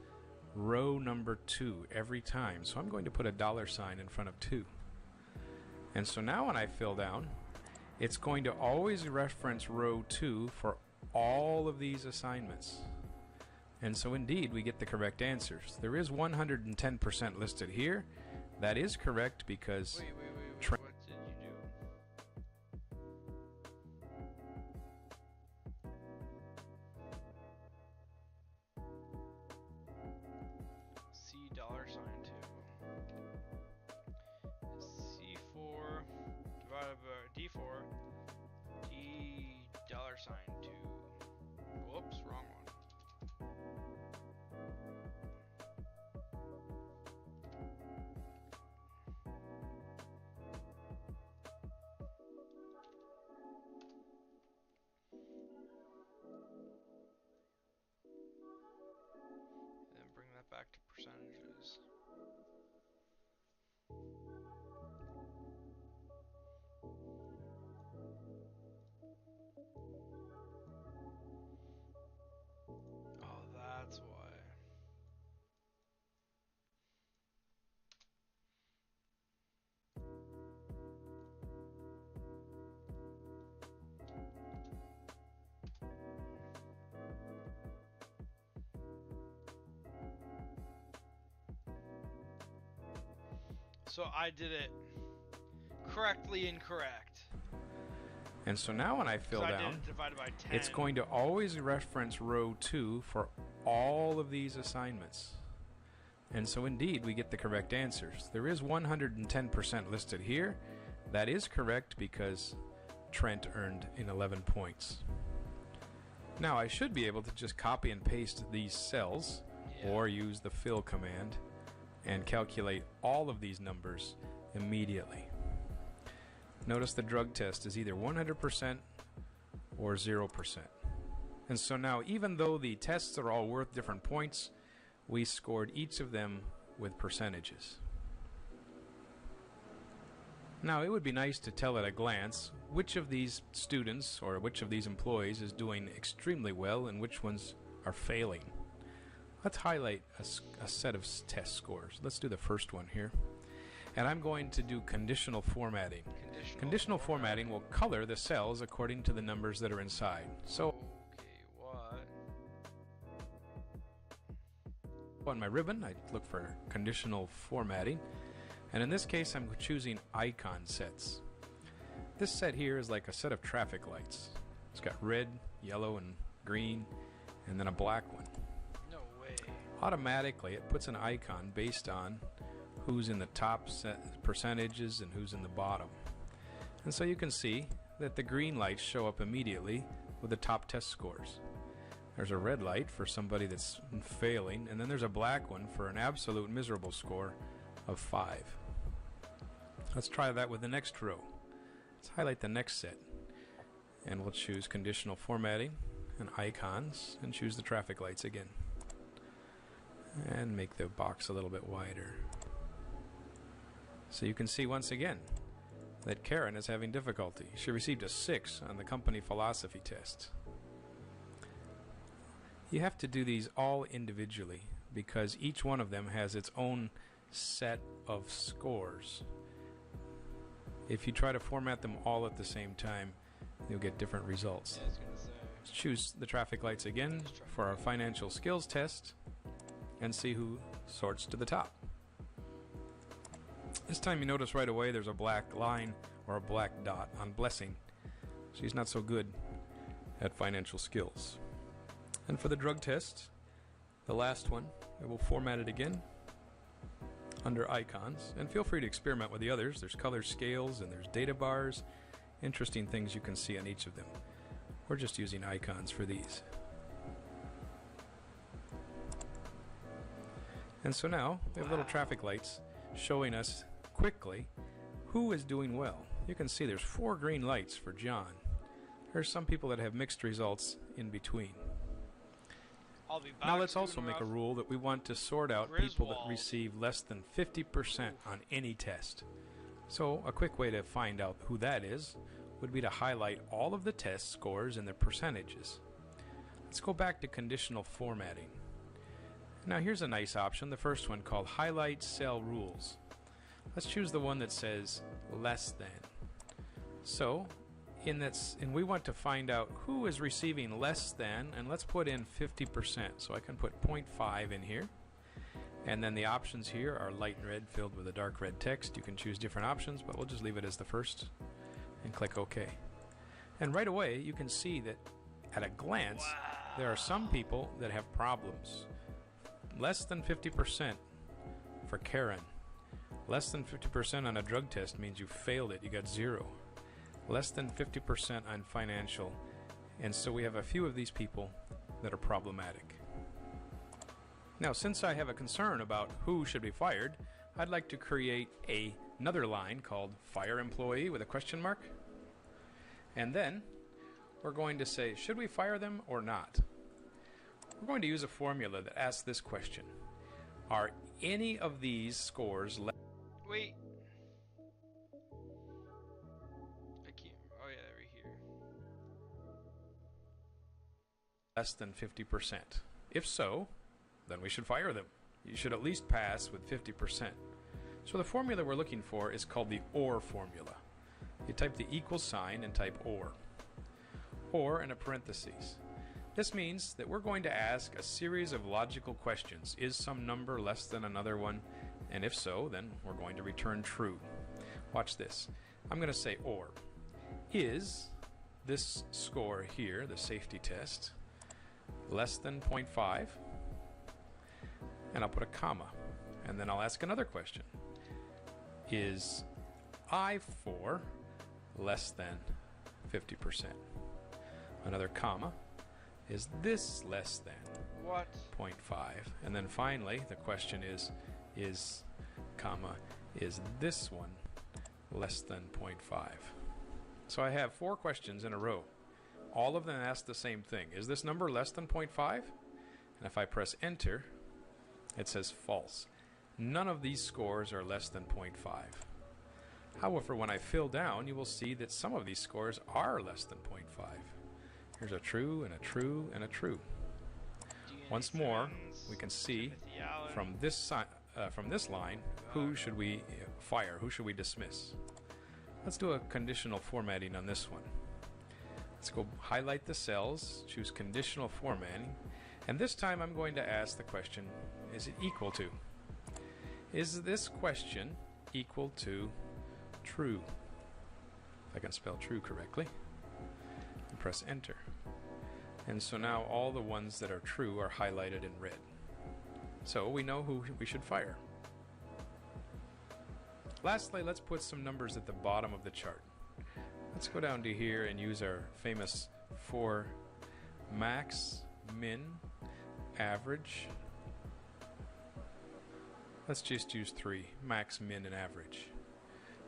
row number 2 every time, so I'm going to put a $ in front of 2. And so now when I fill down, it's going to always reference row 2 for all of these assignments. And so indeed we get the correct answers. There is 110% listed here. That is correct because Wait. Tra- What did you do? C $2. C4 divided by D4. D $2. Whoops, wrong one. Then bring that back to percentages. Oh, that's why. So I did it correctly incorrect. and so now when I fill So I did down, it divided by 10. it's going to always reference row 2 for all of these assignments. And so indeed we get the correct answers. There is 110% listed here. That is correct because Trent earned in 11 points. Now I should be able to just copy and paste these cells or use the fill command and calculate all of these numbers immediately. Notice the drug test is either 100% or 0%. And so now even though the tests are all worth different points, we scored each of them with percentages. Now it would be nice to tell at a glance which of these students or which of these employees is doing extremely well and which ones are failing. Let's highlight a set of test scores. Let's do the first one here. And I'm going to do conditional formatting. Conditional formatting will color the cells according to the numbers that are inside. So Okay, what? on my ribbon, I look for conditional formatting. And in this case, I'm choosing icon sets. This set here is like a set of traffic lights. It's got red, yellow, and green, and then a black one. No way. Automatically, it puts an icon based on who's in the top percentages and who's in the bottom. And so you can see that the green lights show up immediately with the top test scores. There's a red light for somebody that's failing, and then there's a black one for an absolute miserable score of 5. Let's try that with the next row. Let's highlight the next set, and we'll choose conditional formatting and icons and choose the traffic lights again. And make the box a little bit wider. So you can see once again that Karen is having difficulty. She received a 6 on the company philosophy test. You have to do these all individually because each one of them has its own set of scores. If you try to format them all at the same time, you'll get different results. Yeah, I was gonna say. Let's choose the traffic lights again for our financial skills test and see who sorts to the top. This time you notice right away there's a black line or a black dot on Blessing. She's not so good at financial skills. And for the drug test, the last one, I will format it again under icons. And feel free to experiment with the others. There's color scales and there's data bars. Interesting things you can see on each of them. We're just using icons for these. And so now we have little traffic lights showing us quickly who is doing well. You can see there's 4 green lights for John. There's some people that have mixed results in between. I'll be back Now let's soon, also make a Ruff. rule that we want to sort out people that Griswold. receive less than 50% on any test. So a quick way to find out who that is would be to highlight all of the test scores and their percentages. Let's go back to conditional formatting. Now here's a nice option, the first one called Highlight Cell Rules. Let's choose the one that says less than. So and we want to find out who is receiving less than, and let's put in 50%. So I can put 0.5 in here. And then the options here are light red filled with a dark red text. You can choose different options, but we'll just leave it as the first and click OK. And right away you can see that at a glance there are some people that have problems. Less than 50% for Karen. Less than 50% on a drug test means you failed it, you got 0. Less than 50% on financial, and so we have a few of these people that are problematic. Now, since I have a concern about who should be fired, I'd like to create another line called Fire Employee with a question mark. And then we're going to say, should we fire them or not? We're going to use a formula that asks this question. Are any of these scores Wait. I can't. Oh yeah, right here. less than 50%? If so, then we should fire them. You should at least pass with 50%. So the formula we're looking for is called the OR formula. You type the equal sign and type or in a parentheses. This means that we're going to ask a series of logical questions. Is some number less than another one? And if so, then we're going to return true. Watch this. I'm going to say OR. Is this score here, the safety test, less than 0.5? And I'll put a comma. And then I'll ask another question. Is I4 less than 50%? Another comma. Is this less than What? 0.5? And then finally, the question is comma, is this one less than 0.5? So I have 4 questions in a row. All of them ask the same thing. Is this number less than 0.5? And if I press enter, it says false. None of these scores are less than 0.5. However, when I fill down, you will see that some of these scores are less than 0.5. Here's a true and a true and a true. DNA Once more, Simmons, we can see Timothy Allen. from this line, who should we fire? Who should we dismiss? Let's do a conditional formatting on this one. Let's go highlight the cells, choose conditional formatting, and this time I'm going to ask the question, is it equal to? Is this question equal to true? If I can spell true correctly. And press enter. And so now all the ones that are true are highlighted in red. So we know who we should fire. Lastly, let's put some numbers at the bottom of the chart. Let's go down to here and use our famous 4 max, min, average. Let's just use 3, max, min, and average.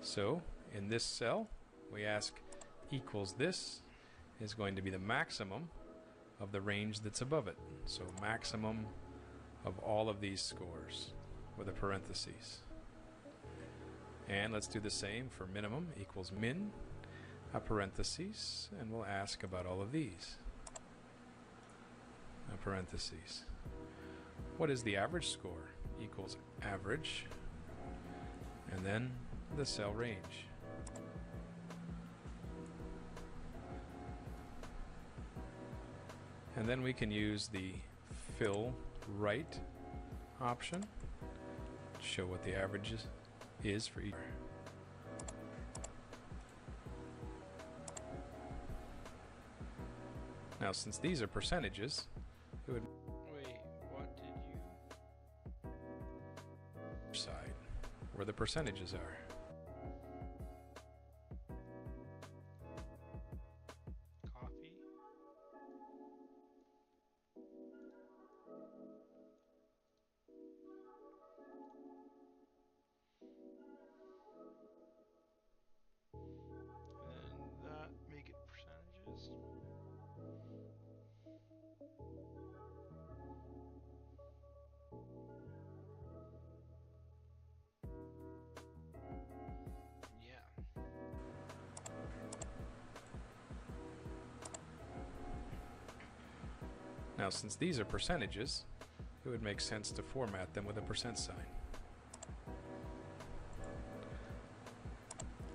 So in this cell, we ask equals this is going to be the maximum of the range that's above it. So maximum of all of these scores with a parentheses. And let's do the same for minimum equals min, a parentheses, and we'll ask about all of these. parentheses. What is the average score? Equals average, and then the cell range. And then we can use the fill right option to show what the average is for each. Now, since these are percentages, it would Wait, what did you? side where the percentages are. Coffee? And that make it percentages. Yeah. Now, since these are percentages, it would make sense to format them with a percent sign.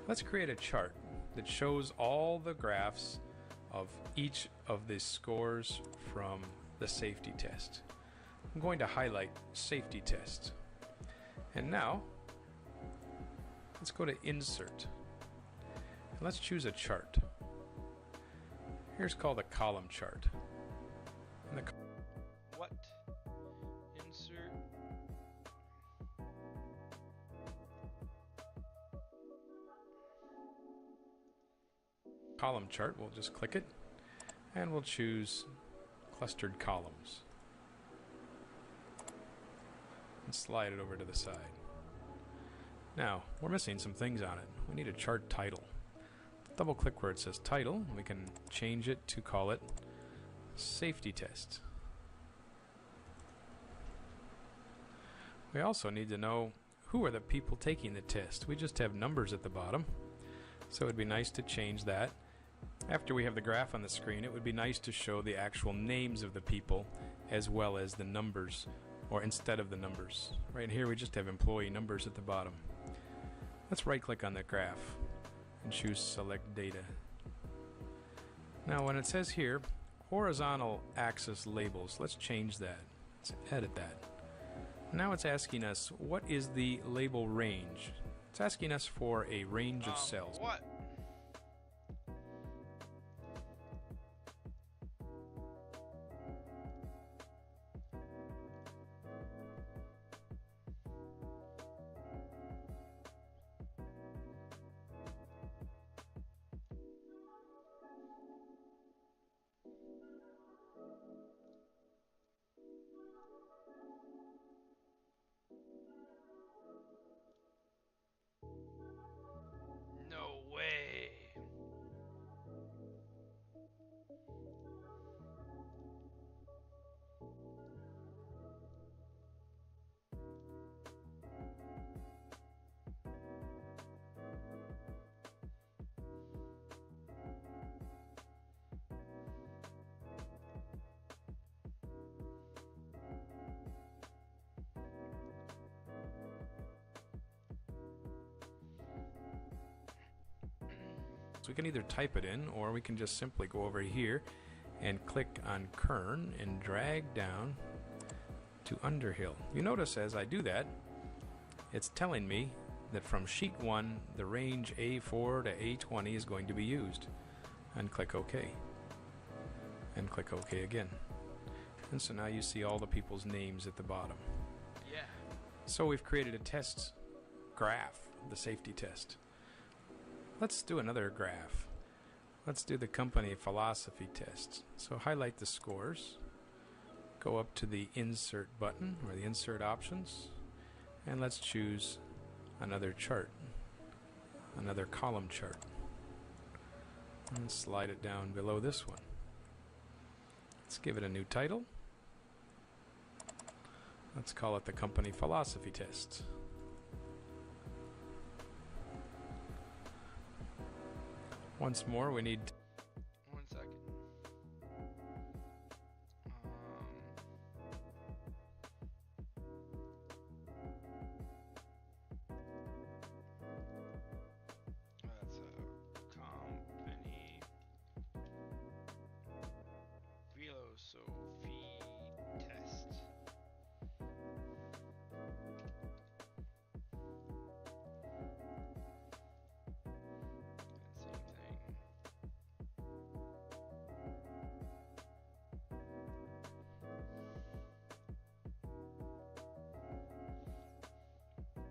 Let's create a chart that shows all the graphs of each of the scores from the safety test. I'm going to highlight safety test. And now, let's go to Insert. And let's choose a chart. Here's called a column chart. And the What? Insert. column chart, we'll just click it, and we'll choose clustered columns. And slide it over to the side. Now, we're missing some things on it. We need a chart title. Double click where it says title, and we can change it to call it safety test. We also need to know who are the people taking the test. We just have numbers at the bottom, so it'd be nice to change that. After we have the graph on the screen, it would be nice to show the actual names of the people as well as the numbers, or instead of the numbers. Right here we just have employee numbers at the bottom. Let's right click on the graph and choose select data. Now when it says here horizontal axis labels, let's change that. Let's edit that. Now it's asking us what is the label range. It's asking us for a range of cells. What? No way. So we can either type it in, or we can just simply go over here and click on Kern and drag down to Underhill. You notice as I do that, it's telling me that from sheet 1 the range A4 to A20 is going to be used, and click OK, and click OK again. And so now you see all the people's names at the bottom. Yeah. So we've created a test graph, the safety test. Let's do another graph. Let's do the company philosophy test. So highlight the scores, go up to the insert button or the insert options, and let's choose another chart, another column chart, and slide it down below this one. Let's give it a new title. Let's call it the company philosophy test. Once more, we need... One second.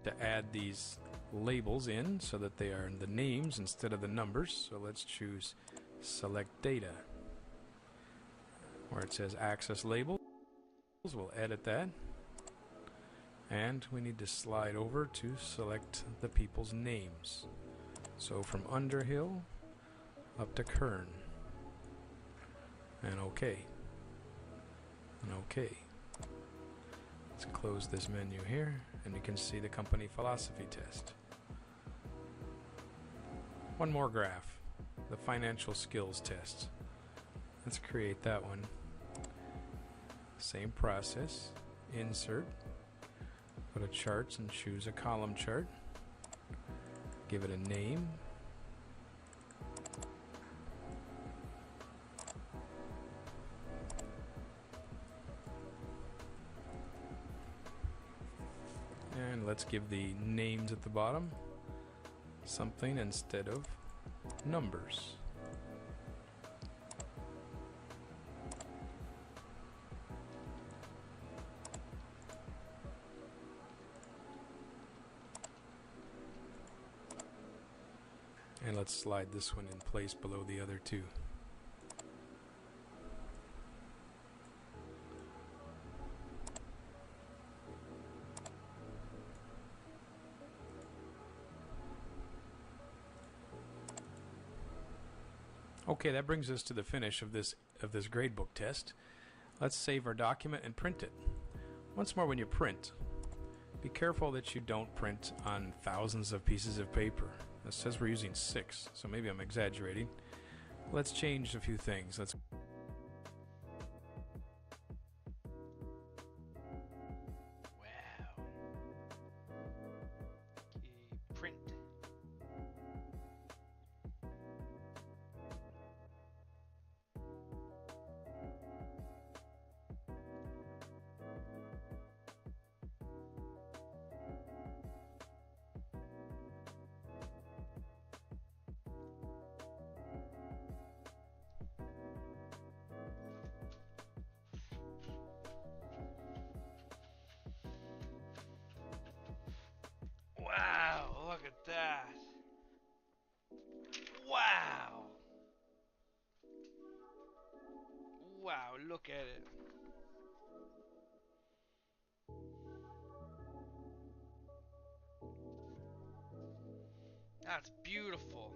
to add these labels in so that they are the names instead of the numbers. So let's choose Select Data. Where it says Access Labels, we'll edit that. And we need to slide over to select the people's names. So from Underhill up to Kern. And OK. And OK. Let's close this menu here, and you can see the company philosophy test. One more graph, the financial skills test. Let's create that one. Same process. Insert. Go to charts and choose a column chart. Give it a name. And let's give the names at the bottom something instead of numbers. And let's slide this one in place below the other two. Okay, that brings us to the finish of this gradebook test. Let's save our document and print it. Once more, when you print, be careful that you don't print on thousands of pieces of paper. It says we're using 6, so maybe I'm exaggerating. Let's change a few things. Let's Wow. Print. Wow, look at that. Wow. Wow, look at it. That's beautiful.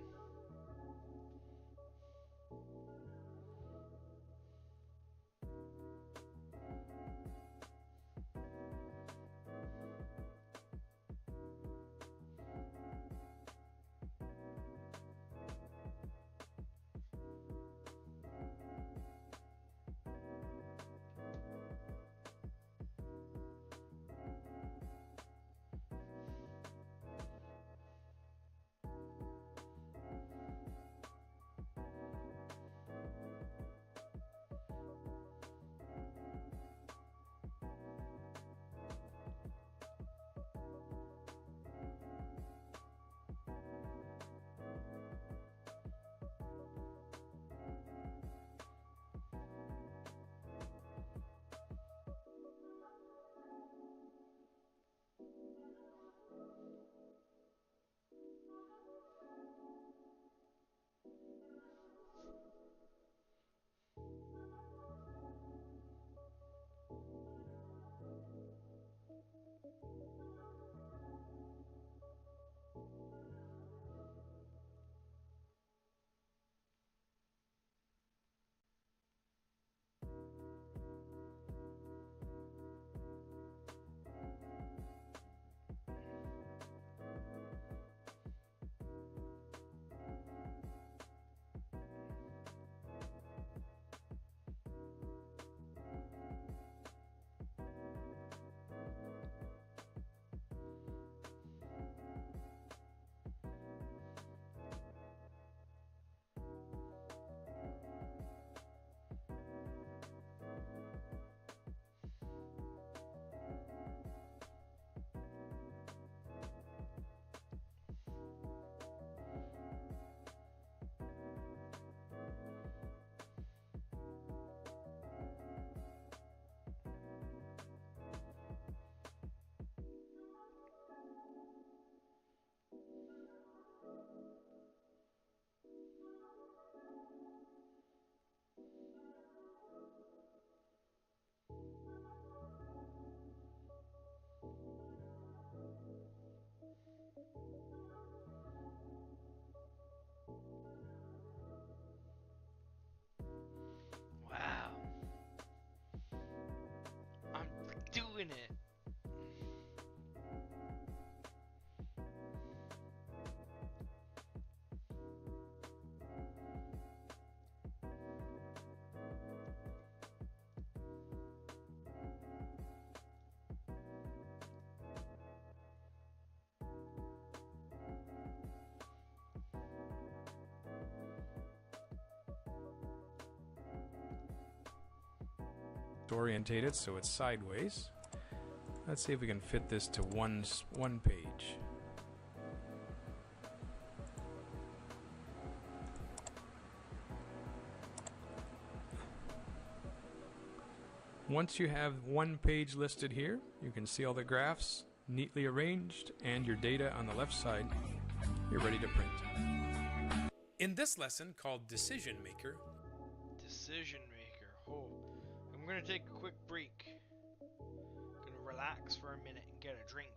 to orientate it so it's sideways. Let's see if we can fit this to one page. Once you have one page listed here, you can see all the graphs neatly arranged and your data on the left side. You're ready to print. In this lesson called Decision Maker, Oh, I'm gonna take a quick break. Gonna relax for a minute and get a drink.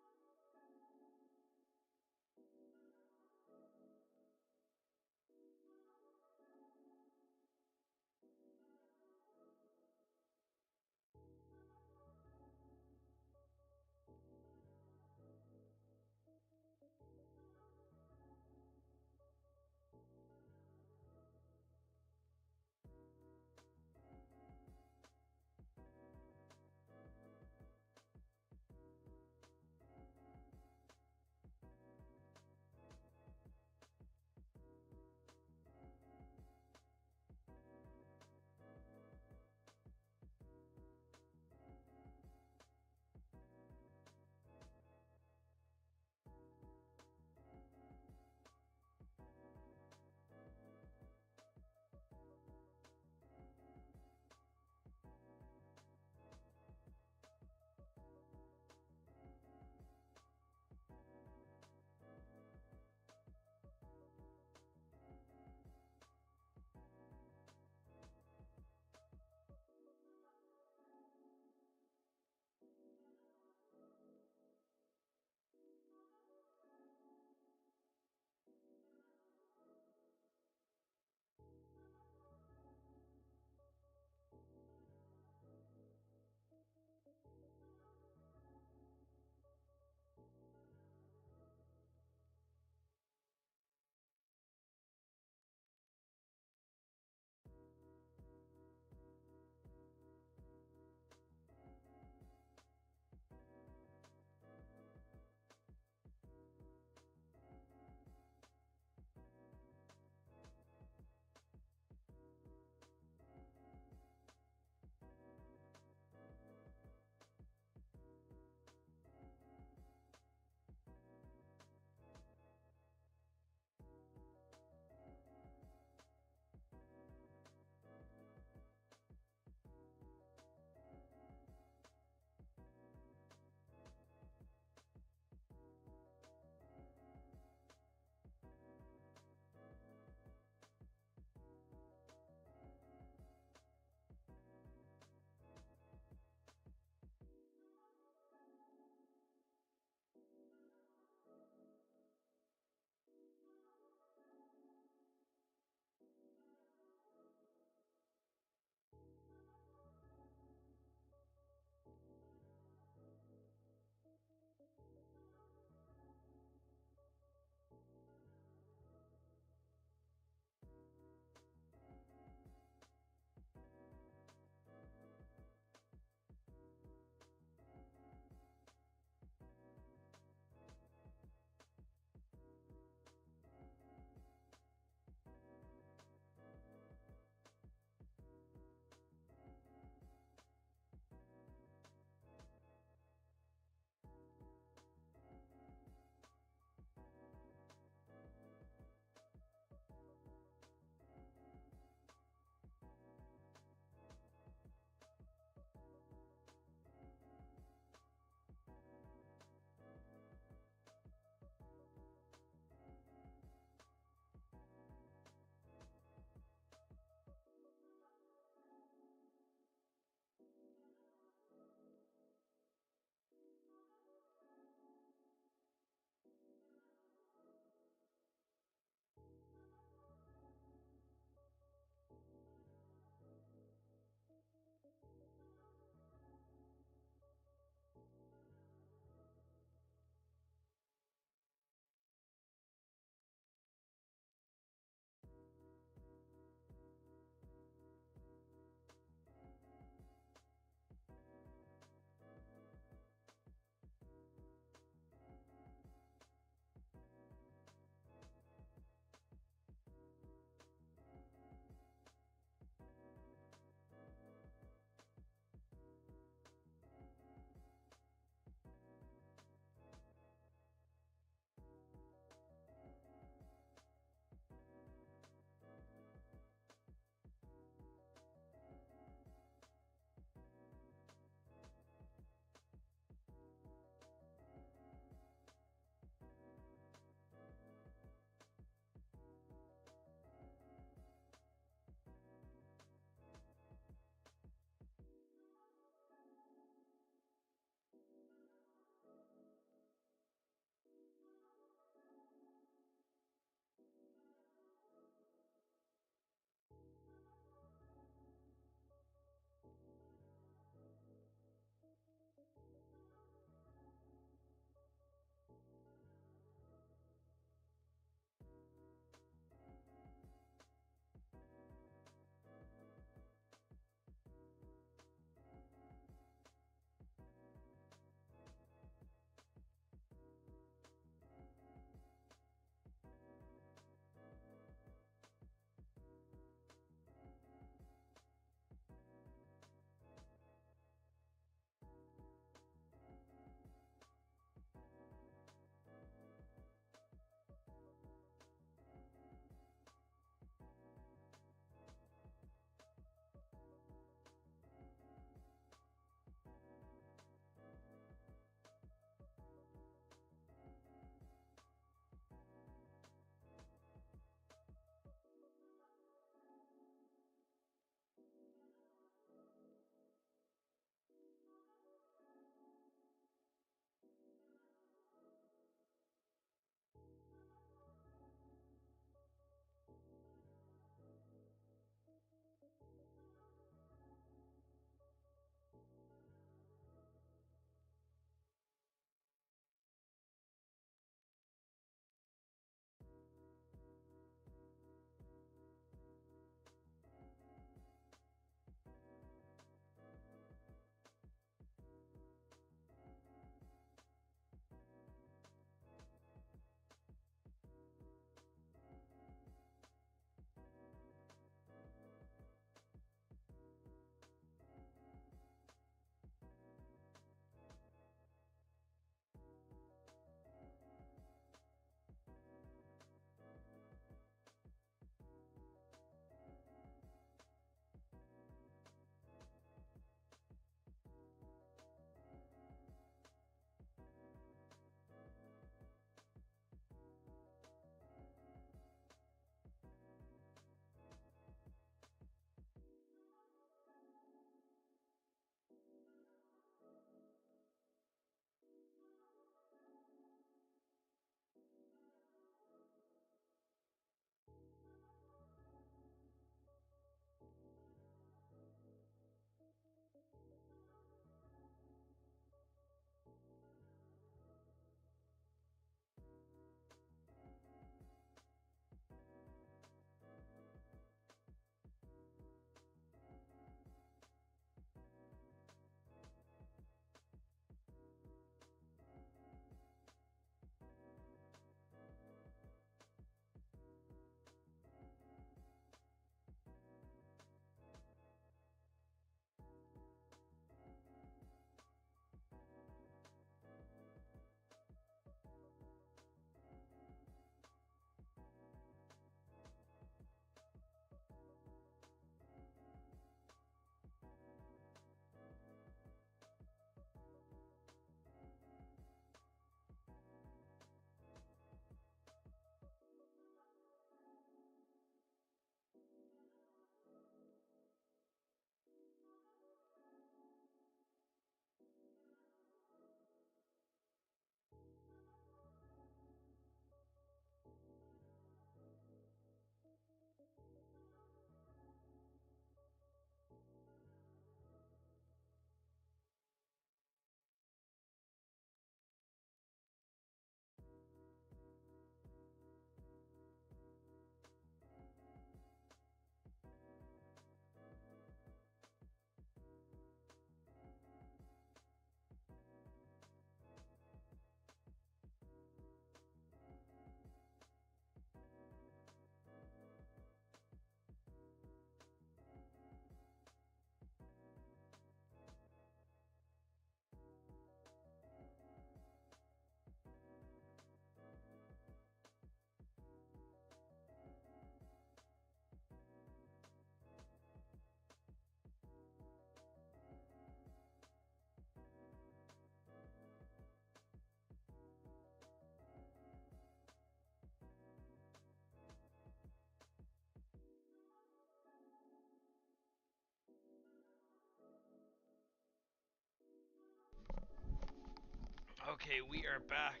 Okay, we are back.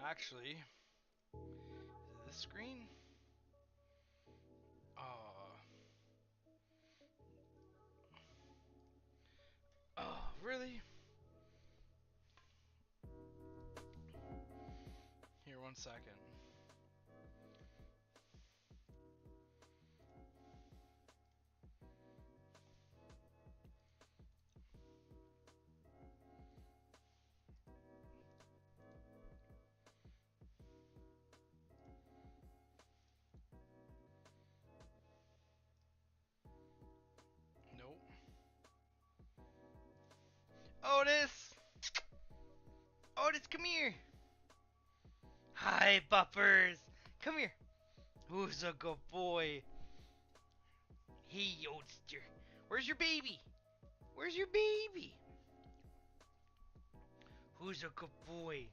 Actually, is it this screen? Oh, really? Here, 1 second. Nope. Otis! Otis, come here! Hi, Buppers! Come here! Who's a good boy? Hey, Youngster. Where's your baby? Where's your baby? Who's a good boy?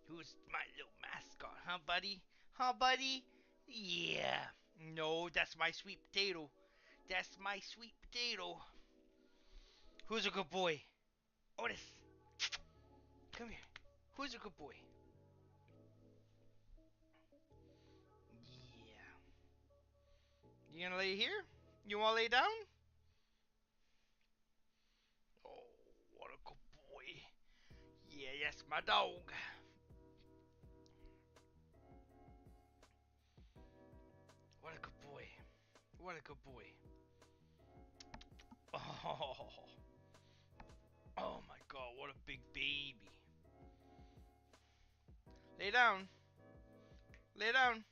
Who's my little mascot, huh, buddy? Huh, buddy? Yeah. No, that's my sweet potato. That's my sweet potato. Who's a good boy? Otis. Come here. Who's a good boy? Yeah. You gonna lay here? You wanna lay down? Oh, what a good boy. Yeah, that's my dog. What a good boy. What a good boy. Oh. Oh my god, what a big baby. Lay down. Lay down.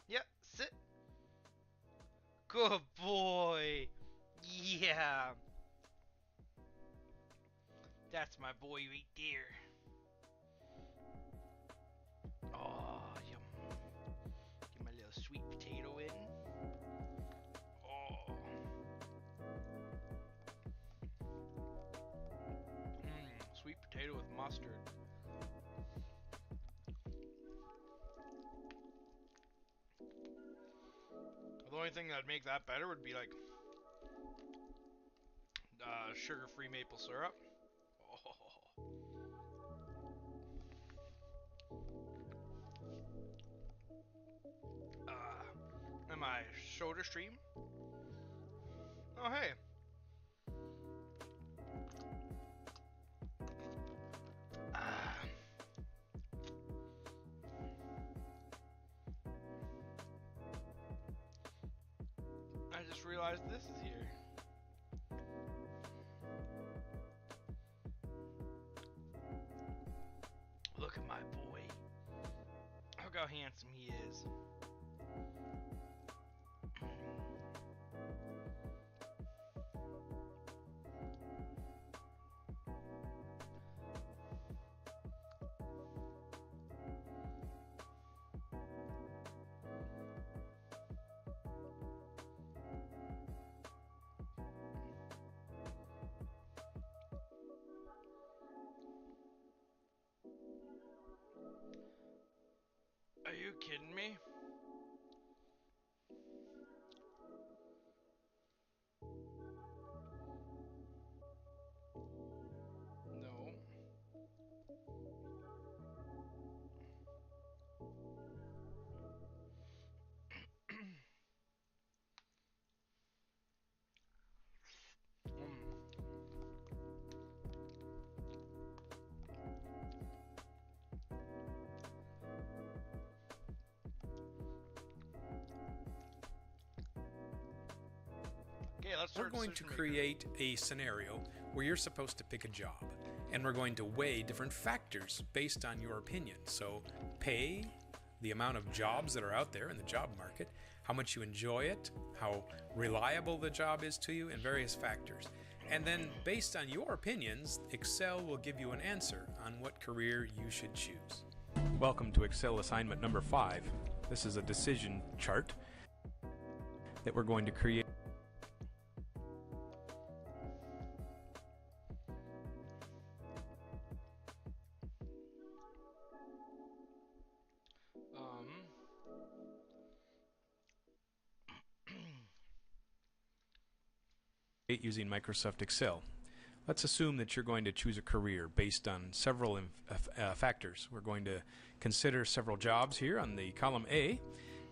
Yep, sit. Good boy. Yeah. That's my boy right there. Oh, yum. Get my little sweet potato in. Oh. Sweet potato with mustard. The only thing that'd make that better would be like sugar-free maple syrup. Oh. Am I Soda Stream? Oh, hey. I just realized this is here. Look at my boy. Look how handsome he is. Are you kidding me? No. Okay, let's We're start going to decision maker. create a scenario where you're supposed to pick a job, and we're going to weigh different factors based on your opinion. So, pay, the amount of jobs that are out there in the job market, how much you enjoy it, how reliable the job is to you, and various factors. And then, based on your opinions, Excel will give you an answer on what career you should choose. Welcome to Excel assignment number 5. This is a decision chart that we're going to create. Using Microsoft Excel. Let's assume that you're going to choose a career based on several factors. We're going to consider several jobs here on the column A,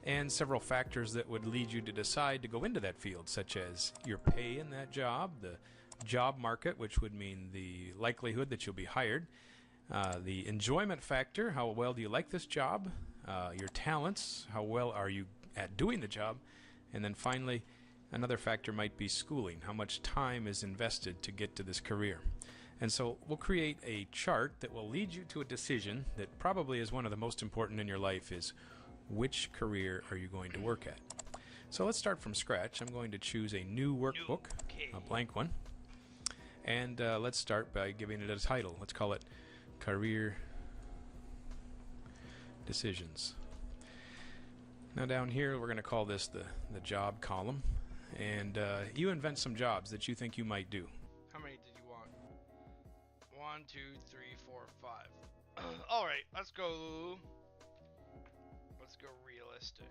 and several factors that would lead you to decide to go into that field, such as your pay in that job, the job market, which would mean the likelihood that you'll be hired, the enjoyment factor, how well do you like this job, your talents, how well are you at doing the job, and then finally, another factor might be schooling, how much time is invested to get to this career. And so we'll create a chart that will lead you to a decision that probably is one of the most important in your life, is which career are you going to work at? So let's start from scratch. I'm going to choose a new workbook, a blank one. And let's start by giving it a title. Let's call it Career Decisions. Now down here we're going to call this the job column. And you invent some jobs that you think you might do. How many did you want? 1, 2, 3, 4, 5. Alright, let's go. Let's go realistic.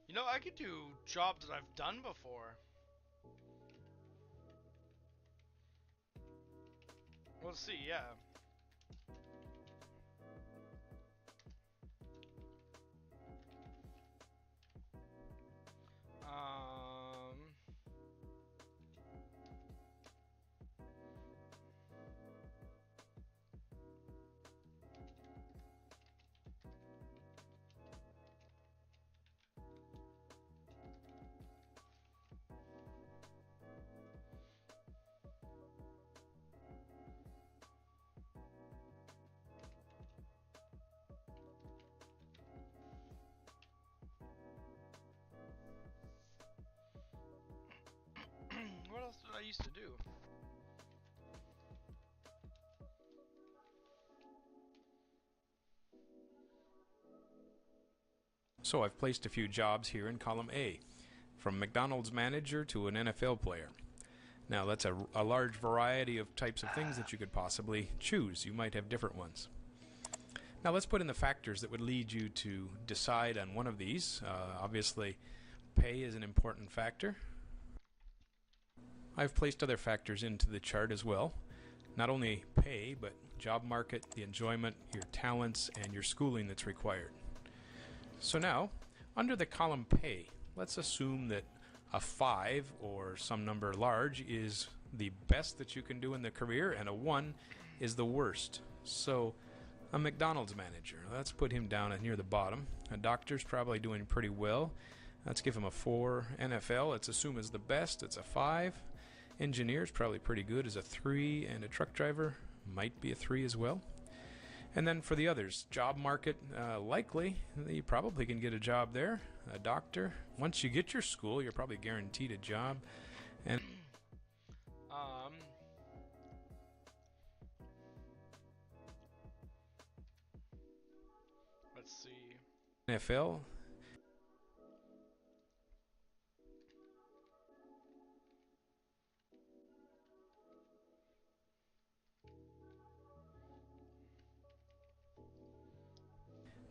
You know, I could do jobs that I've done before. We'll see, yeah. What else did I used to do? So I've placed a few jobs here in column A, from McDonald's manager to an NFL player. Now that's a large variety of types of things that you could possibly choose. You might have different ones. Now let's put in the factors that would lead you to decide on one of these. Obviously, pay is an important factor. I've placed other factors into the chart as well. Not only pay, but job market, the enjoyment, your talents, and your schooling that's required. So now, under the column pay, let's assume that a 5 or some number large is the best that you can do in the career, and a 1 is the worst. So a McDonald's manager, let's put him down near the bottom. A doctor's probably doing pretty well. Let's give him a 4. NFL, let's assume is the best, it's a 5. Engineer's probably pretty good as a 3, and a truck driver might be a 3 as well. And then for the others, job market, likely, you probably can get a job there. A doctor, once you get your school, you're probably guaranteed a job. And let's see. NFL,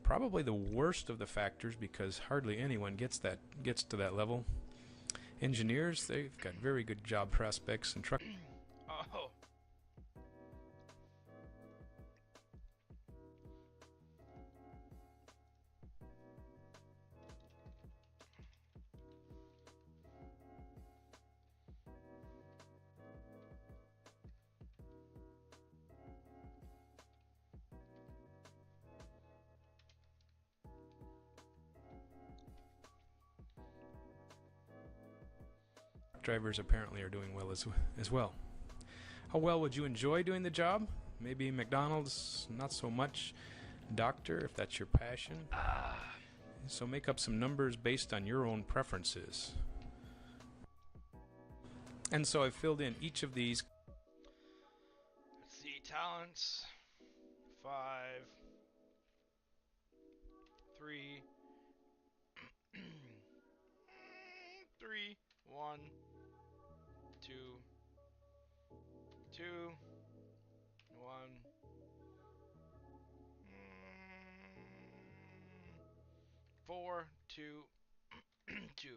probably the worst of the factors, because hardly anyone gets to that level. Engineers, they've got very good job prospects, and truck Oh. drivers apparently are doing well as well. How well would you enjoy doing the job? Maybe McDonald's, not so much. Doctor, if that's your passion. So make up some numbers based on your own preferences. And so I've filled in each of these. Let's see, talents. 5. 3, 3, 1, 2, 2, 1, 4, 2, 2.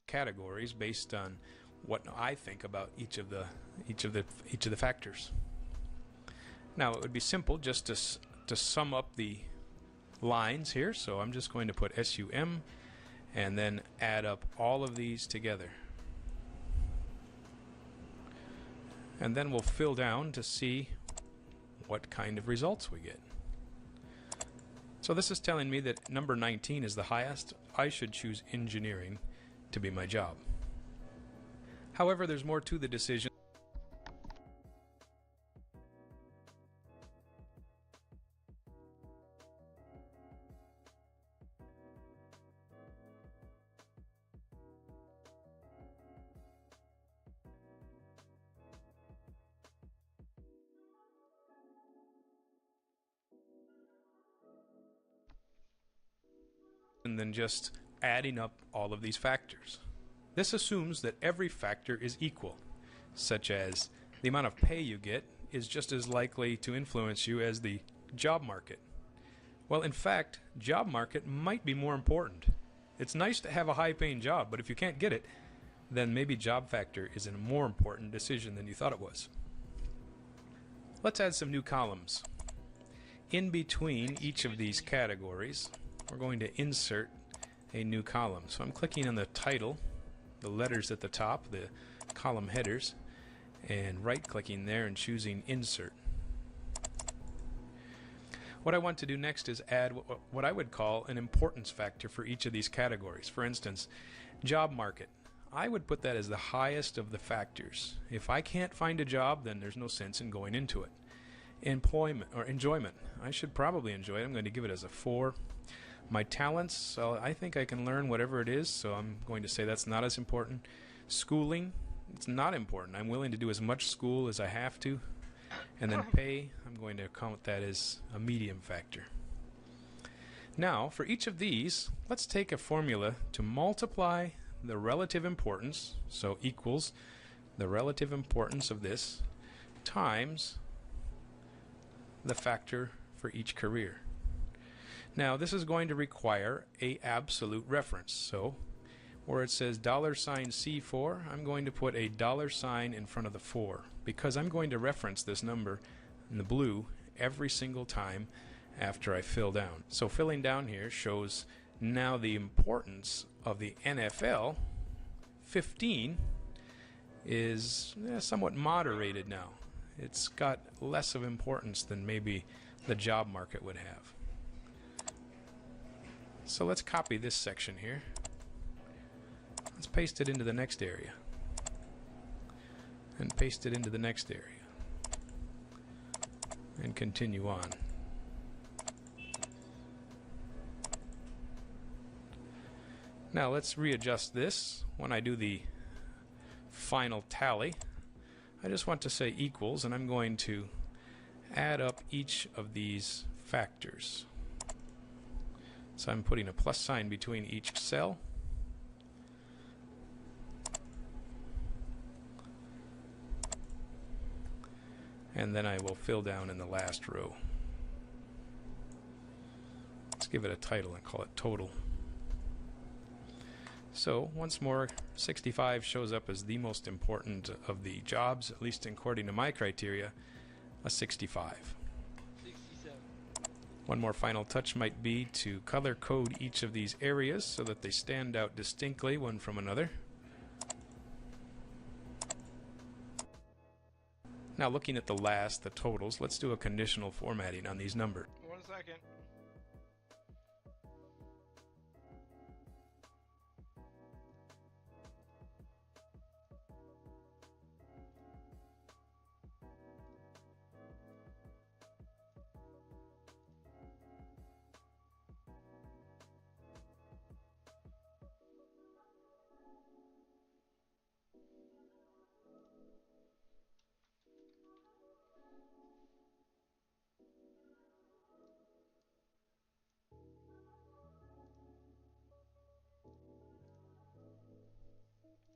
Categories based on what I think about each of the factors. Now it would be simple just to sum up the lines here, so I'm just going to put SUM and then add up all of these together. And then we'll fill down to see what kind of results we get. So this is telling me that number 19 is the highest. I should choose engineering to be my job. However, there's more to the decision. Than just adding up all of these factors. This assumes that every factor is equal, such as the amount of pay you get is just as likely to influence you as the job market. Well, in fact, job market might be more important. It's nice to have a high-paying job, but if you can't get it, then maybe job factor is a more important decision than you thought it was. Let's add some new columns. In between each of these categories, we're going to insert a new column. So I'm clicking on the title, the letters at the top, the column headers, and right-clicking there and choosing Insert. What I want to do next is add what I would call an importance factor for each of these categories. For instance, job market. I would put that as the highest of the factors. If I can't find a job, then there's no sense in going into it. Employment or enjoyment. I should probably enjoy it. I'm going to give it as a 4. My talents, so I think I can learn whatever it is, so I'm going to say that's not as important. Schooling, it's not important. I'm willing to do as much school as I have to. And then pay, I'm going to count that as a medium factor. Now, for each of these, let's take a formula to multiply the relative importance, so equals the relative importance of this, times the factor for each career. Now this is going to require a absolute reference. So where it says $C4, I'm going to put a $sign in front of the 4 because I'm going to reference this number in the blue every single time after I fill down. So filling down here shows now the importance of the NFL 15 is somewhat moderated now. It's got less of importance than maybe the job market would have. So let's copy this section here. Let's paste it into the next area. And paste it into the next area. And continue on. Now let's readjust this. When I do the final tally, I just want to say equals, and I'm going to add up each of these factors. So I'm putting a plus sign between each cell. And then I will fill down in the last row. Let's give it a title and call it total. So once more, 65 shows up as the most important of the jobs, at least according to my criteria, a 65. One more final touch might be to color code each of these areas so that they stand out distinctly one from another. Now looking at the totals, let's do a conditional formatting on these numbers. 1 second.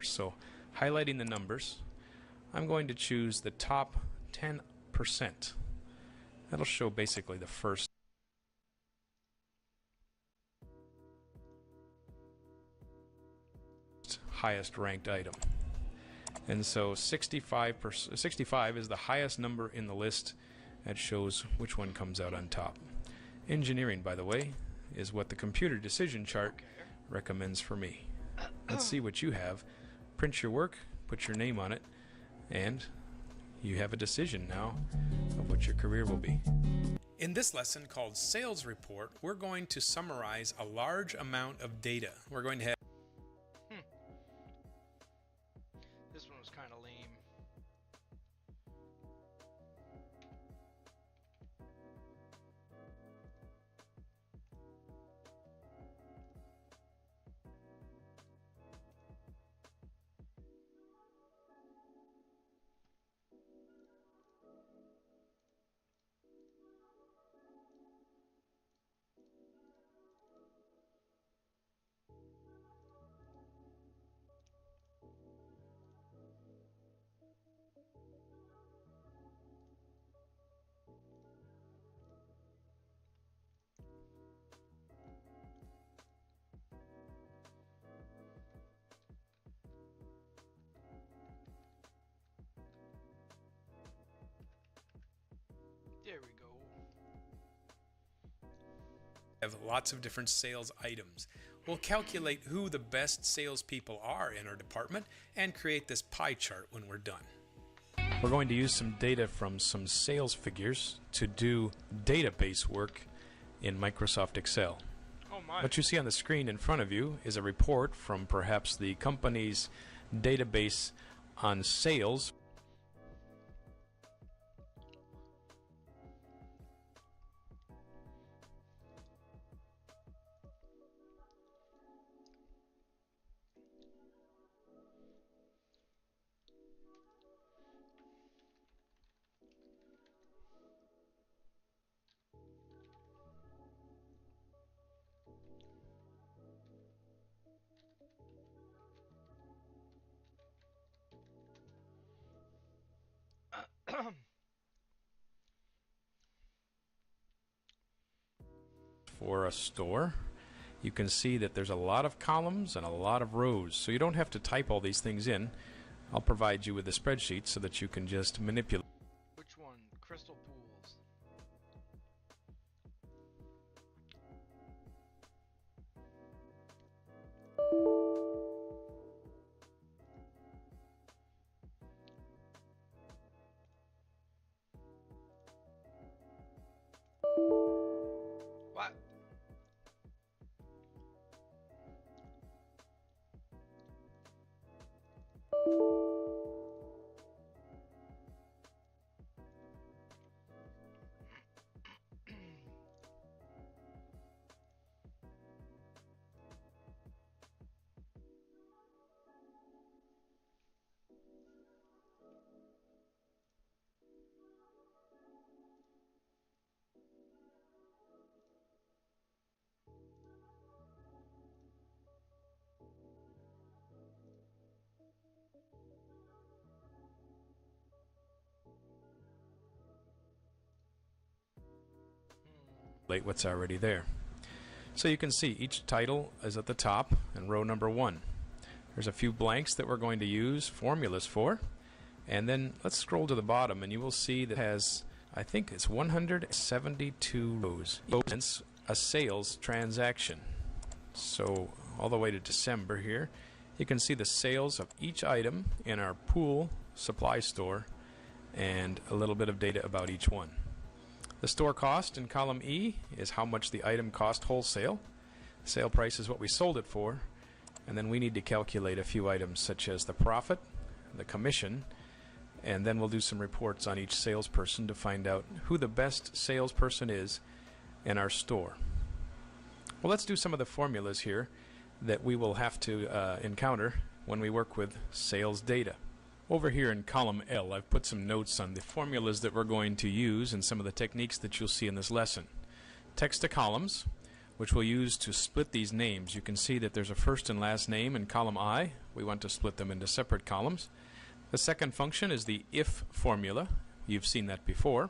So highlighting the numbers, I'm going to choose the top 10%. That'll show basically the first highest ranked item. And so 65 is the highest number in the list. That shows which one comes out on top. Engineering, by the way, is what the computer decision chart recommends for me. Let's see what you have. Print your work, put your name on it, and you have a decision now of what your career will be. In this lesson called Sales Report, we're going to summarize a large amount of data. We're going to have This one was kind of lame. There we go. lots of different sales items. We'll calculate who the best salespeople are in our department and create this pie chart when we're done. We're going to use some data from some sales figures to do database work in Microsoft Excel. Oh my. What you see on the screen in front of you is a report from perhaps the company's database on sales. For a store, you can see that there's a lot of columns and a lot of rows, so you don't have to type all these things in. I'll provide you with a spreadsheet so that you can just manipulate. Which one? Crystal pools. What? What's already there. So you can see each title is at the top and row number 1. There's a few blanks that we're going to use formulas for, and then let's scroll to the bottom and you will see that it has, I think it's 172 rows. It's a sales transaction. So all the way to December here, you can see the sales of each item in our pool supply store and a little bit of data about each one. The store cost in column E is how much the item cost wholesale. Sale price is what we sold it for. And then we need to calculate a few items such as the profit, the commission, and then we'll do some reports on each salesperson to find out who the best salesperson is in our store. Well, let's do some of the formulas here that we will have to encounter when we work with sales data. Over here in column L, I've put some notes on the formulas that we're going to use and some of the techniques that you'll see in this lesson. Text to columns. which we'll use to split these names. You can see that there's a first and last name in column I. We want to split them into separate columns. The second function is the if formula. You've seen that before.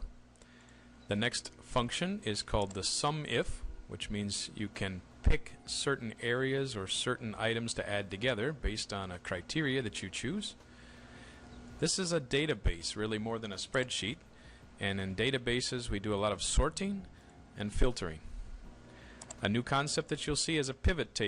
The next function is called the SUMIF, which means you can pick certain areas or certain items to add together based on a criteria that you choose. This is a database, really more than a spreadsheet, and in databases we do a lot of sorting and filtering. A new concept that you'll see is a pivot table.